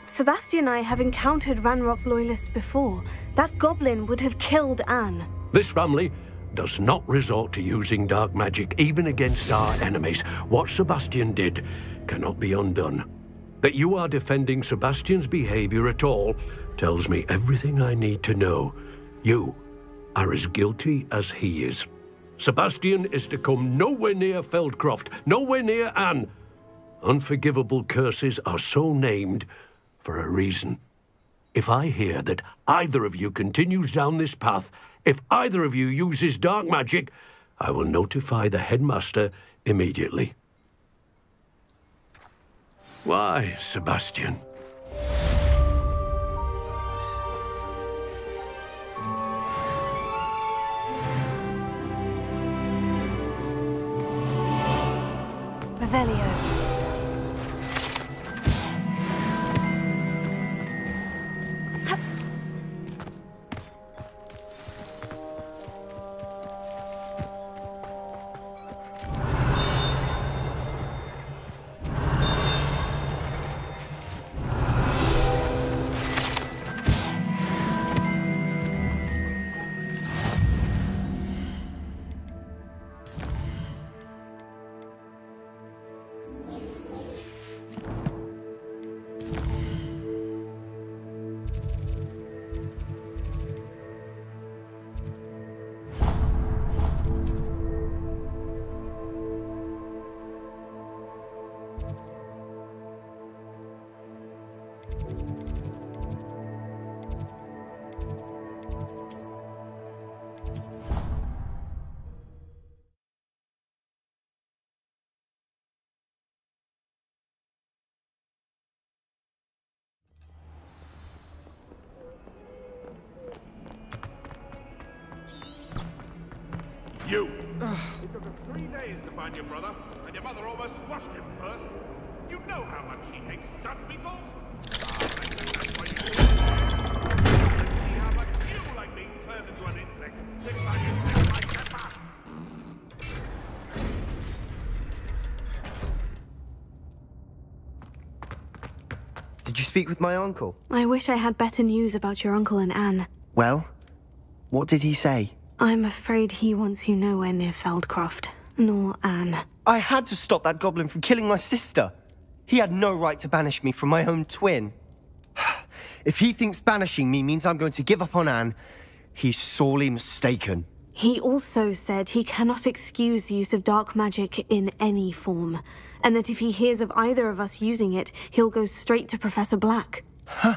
Sebastian and I have encountered Ranrock's loyalists before. That goblin would have killed Anne. This family does not resort to using dark magic even against our enemies. What Sebastian did cannot be undone. That you are defending Sebastian's behavior at all tells me everything I need to know. You are as guilty as he is. Sebastian is to come nowhere near Feldcroft, nowhere near Anne. Unforgivable curses are so named for a reason. If I hear that either of you continues down this path, if either of you uses dark magic, I will notify the headmaster immediately. Why, Sebastian? Revelio. You! It took us 3 days to find your brother, and your mother almost squashed him first. You know how much he hates duck beetles? That's why you see how much you like being turned into an insect. If I insect like Peppa! Did you speak with my uncle? I wish I had better news about your uncle and Anne. Well, what did he say? I'm afraid he wants you nowhere near Feldcroft, nor Anne. I had to stop that goblin from killing my sister. He had no right to banish me from my own twin. If he thinks banishing me means I'm going to give up on Anne, he's sorely mistaken. He also said he cannot excuse the use of dark magic in any form, and that if he hears of either of us using it, he'll go straight to Professor Black. Huh?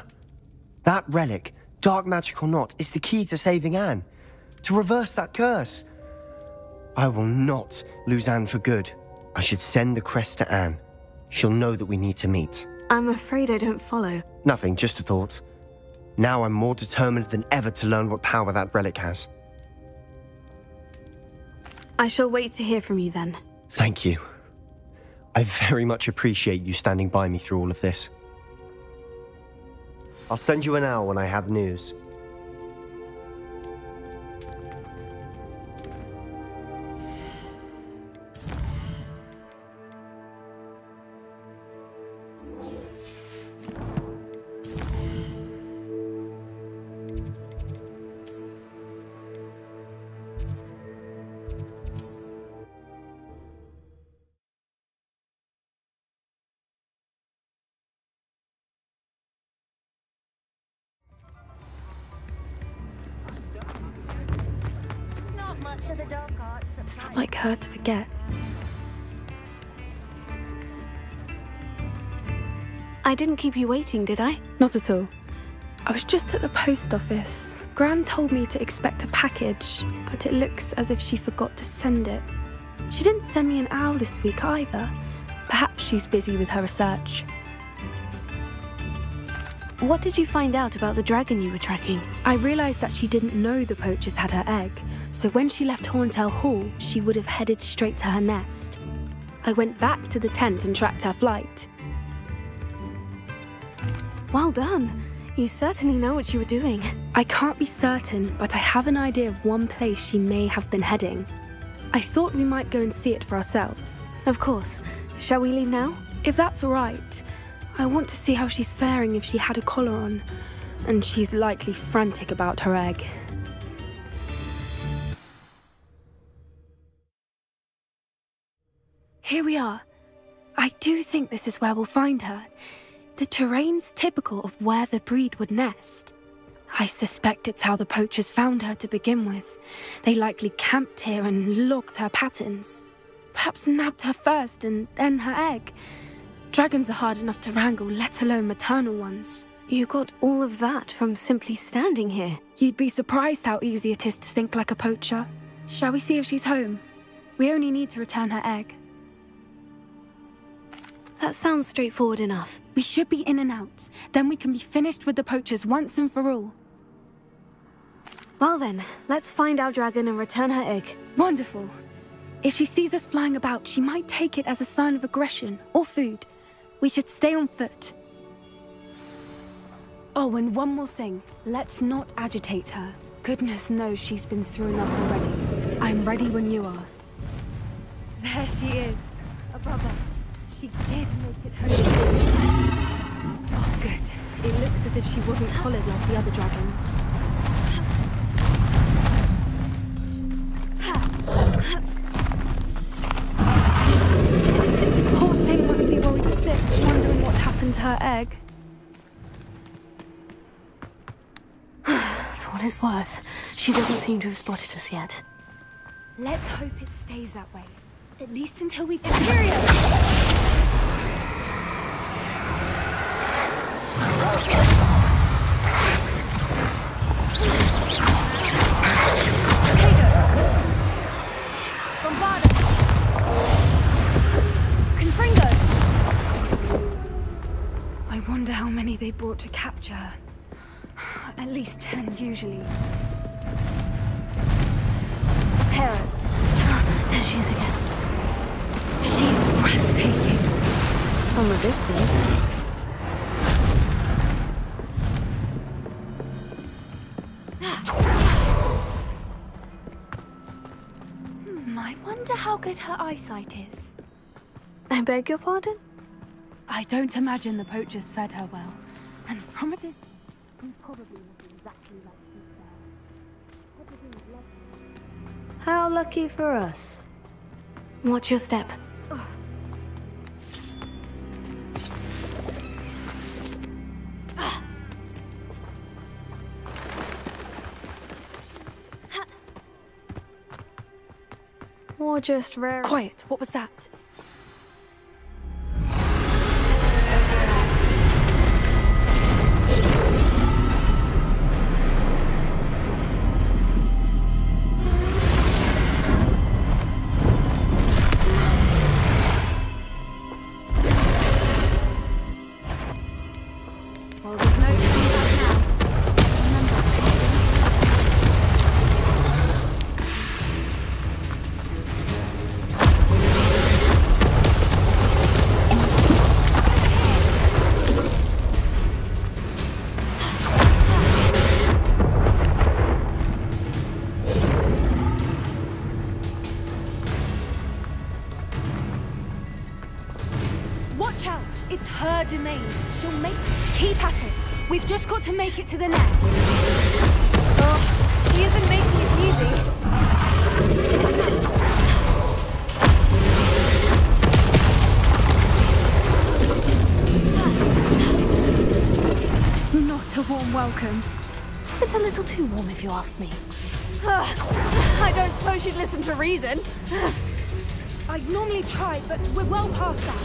That relic, dark magic or not, is the key to saving Anne. To reverse that curse. I will not lose Anne for good. I should send the crest to Anne. She'll know that we need to meet. I'm afraid I don't follow. Nothing, just a thought. Now I'm more determined than ever to learn what power that relic has. I shall wait to hear from you then. Thank you. I very much appreciate you standing by me through all of this. I'll send you an owl when I have news. It's not like her to forget. I didn't keep you waiting, did I? Not at all. I was just at the post office. Gran told me to expect a package, but it looks as if she forgot to send it. She didn't send me an owl this week either. Perhaps she's busy with her research. What did you find out about the dragon you were tracking? I realised that she didn't know the poachers had her egg, so when she left Horntail Hall, she would have headed straight to her nest. I went back to the tent and tracked her flight. Well done. You certainly know what you were doing. I can't be certain, but I have an idea of one place she may have been heading. I thought we might go and see it for ourselves. Of course. Shall we leave now? If that's all right. I want to see how she's faring if she had a collar on, and she's likely frantic about her egg. Here we are. I do think this is where we'll find her. The terrain's typical of where the breed would nest. I suspect it's how the poachers found her to begin with. They likely camped here and logged her patterns. Perhaps nabbed her first and then her egg. Dragons are hard enough to wrangle, let alone maternal ones. You got all of that from simply standing here. You'd be surprised how easy it is to think like a poacher. Shall we see if she's home? We only need to return her egg. That sounds straightforward enough. We should be in and out. Then we can be finished with the poachers once and for all. Well then, let's find our dragon and return her egg. Wonderful. If she sees us flying about, she might take it as a sign of aggression or food. We should stay on foot. Oh, and one more thing. Let's not agitate her. Goodness knows she's been through enough already. I'm ready when you are. There she is. Above her. She did make it home safe. Oh, good. It looks as if she wasn't collared like the other dragons. Poor thing must be worried sick, wondering what happened to her egg. For what it's worth, she doesn't seem to have spotted us yet. Let's hope it stays that way. At least until we find Imperium! I wonder how many they brought to capture her. At least 10, usually. Hera. There she is again. She's breathtaking. From a distance. I wonder how good her eyesight is. I beg your pardon? I don't imagine the poachers fed her well. And from a distance, she probably looks exactly like she's there. How lucky for us. Watch your step. Or just rare. Quiet, what was that? Well, there's no turning back now. Watch out! It's her domain. She'll make it. Keep at it. We've just got to make it to the nest. Oh, she isn't making it easy. Not a warm welcome. It's a little too warm if you ask me. I don't suppose she'd listen to reason. I'd normally try, but we're well past that.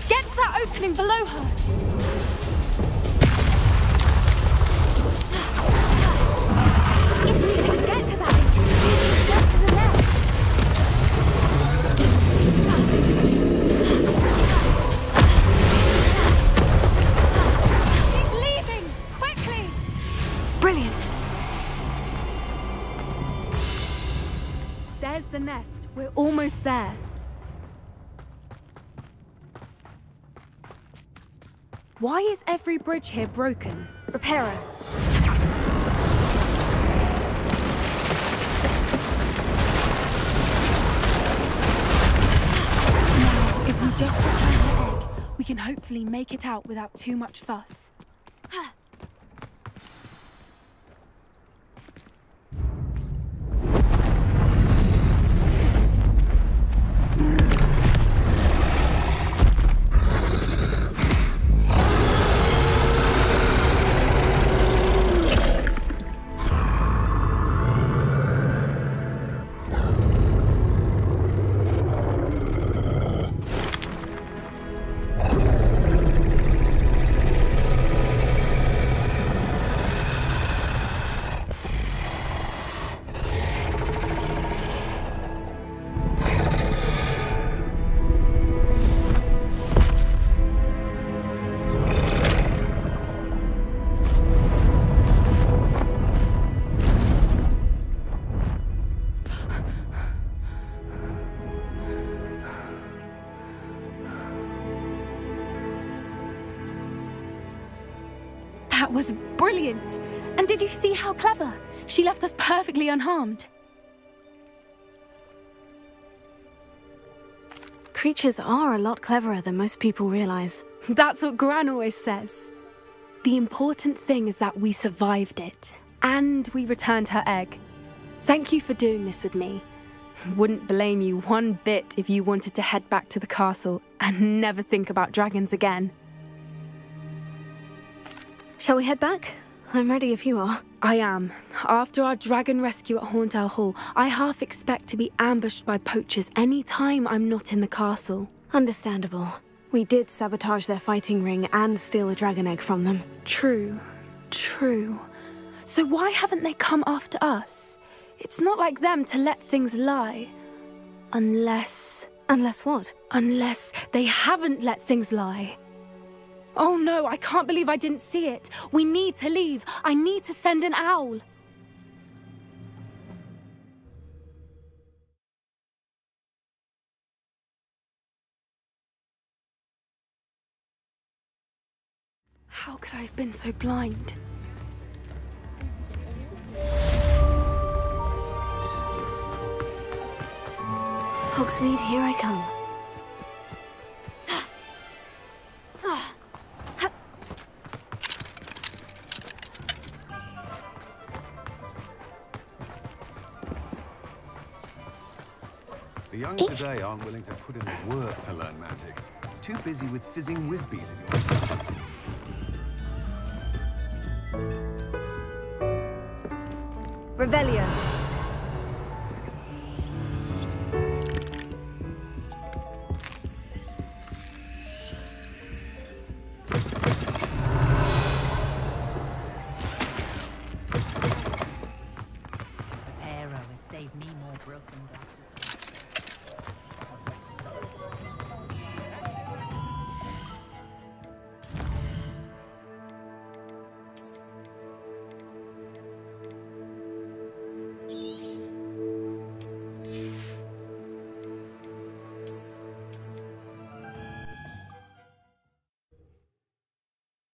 Get to that opening below her. If we can get to that entrance, we can get to the nest. She's leaving! Quickly! Brilliant! There's the nest. We're almost there. Why is every bridge here broken? Repair her. Now, if we just return her egg, we can hopefully make it out without too much fuss. That was brilliant! And did you see how clever? She left us perfectly unharmed. Creatures are a lot cleverer than most people realize. That's what Gran always says. The important thing is that we survived it, and we returned her egg. Thank you for doing this with me. Wouldn't blame you one bit if you wanted to head back to the castle and never think about dragons again. Shall we head back? I'm ready if you are. I am. After our dragon rescue at Hauntow Hall, I half expect to be ambushed by poachers any time I'm not in the castle. Understandable. We did sabotage their fighting ring and steal a dragon egg from them. True. So why haven't they come after us? It's not like them to let things lie. Unless... Unless what? Unless they haven't let things lie. Oh no, I can't believe I didn't see it. We need to leave. I need to send an owl. How could I have been so blind? Hogsmeade, here I come. The young today aren't willing to put in the work to learn magic. Too busy with fizzing whizbees in your stuff. Revelio. The arrow has saved me more broken glasses.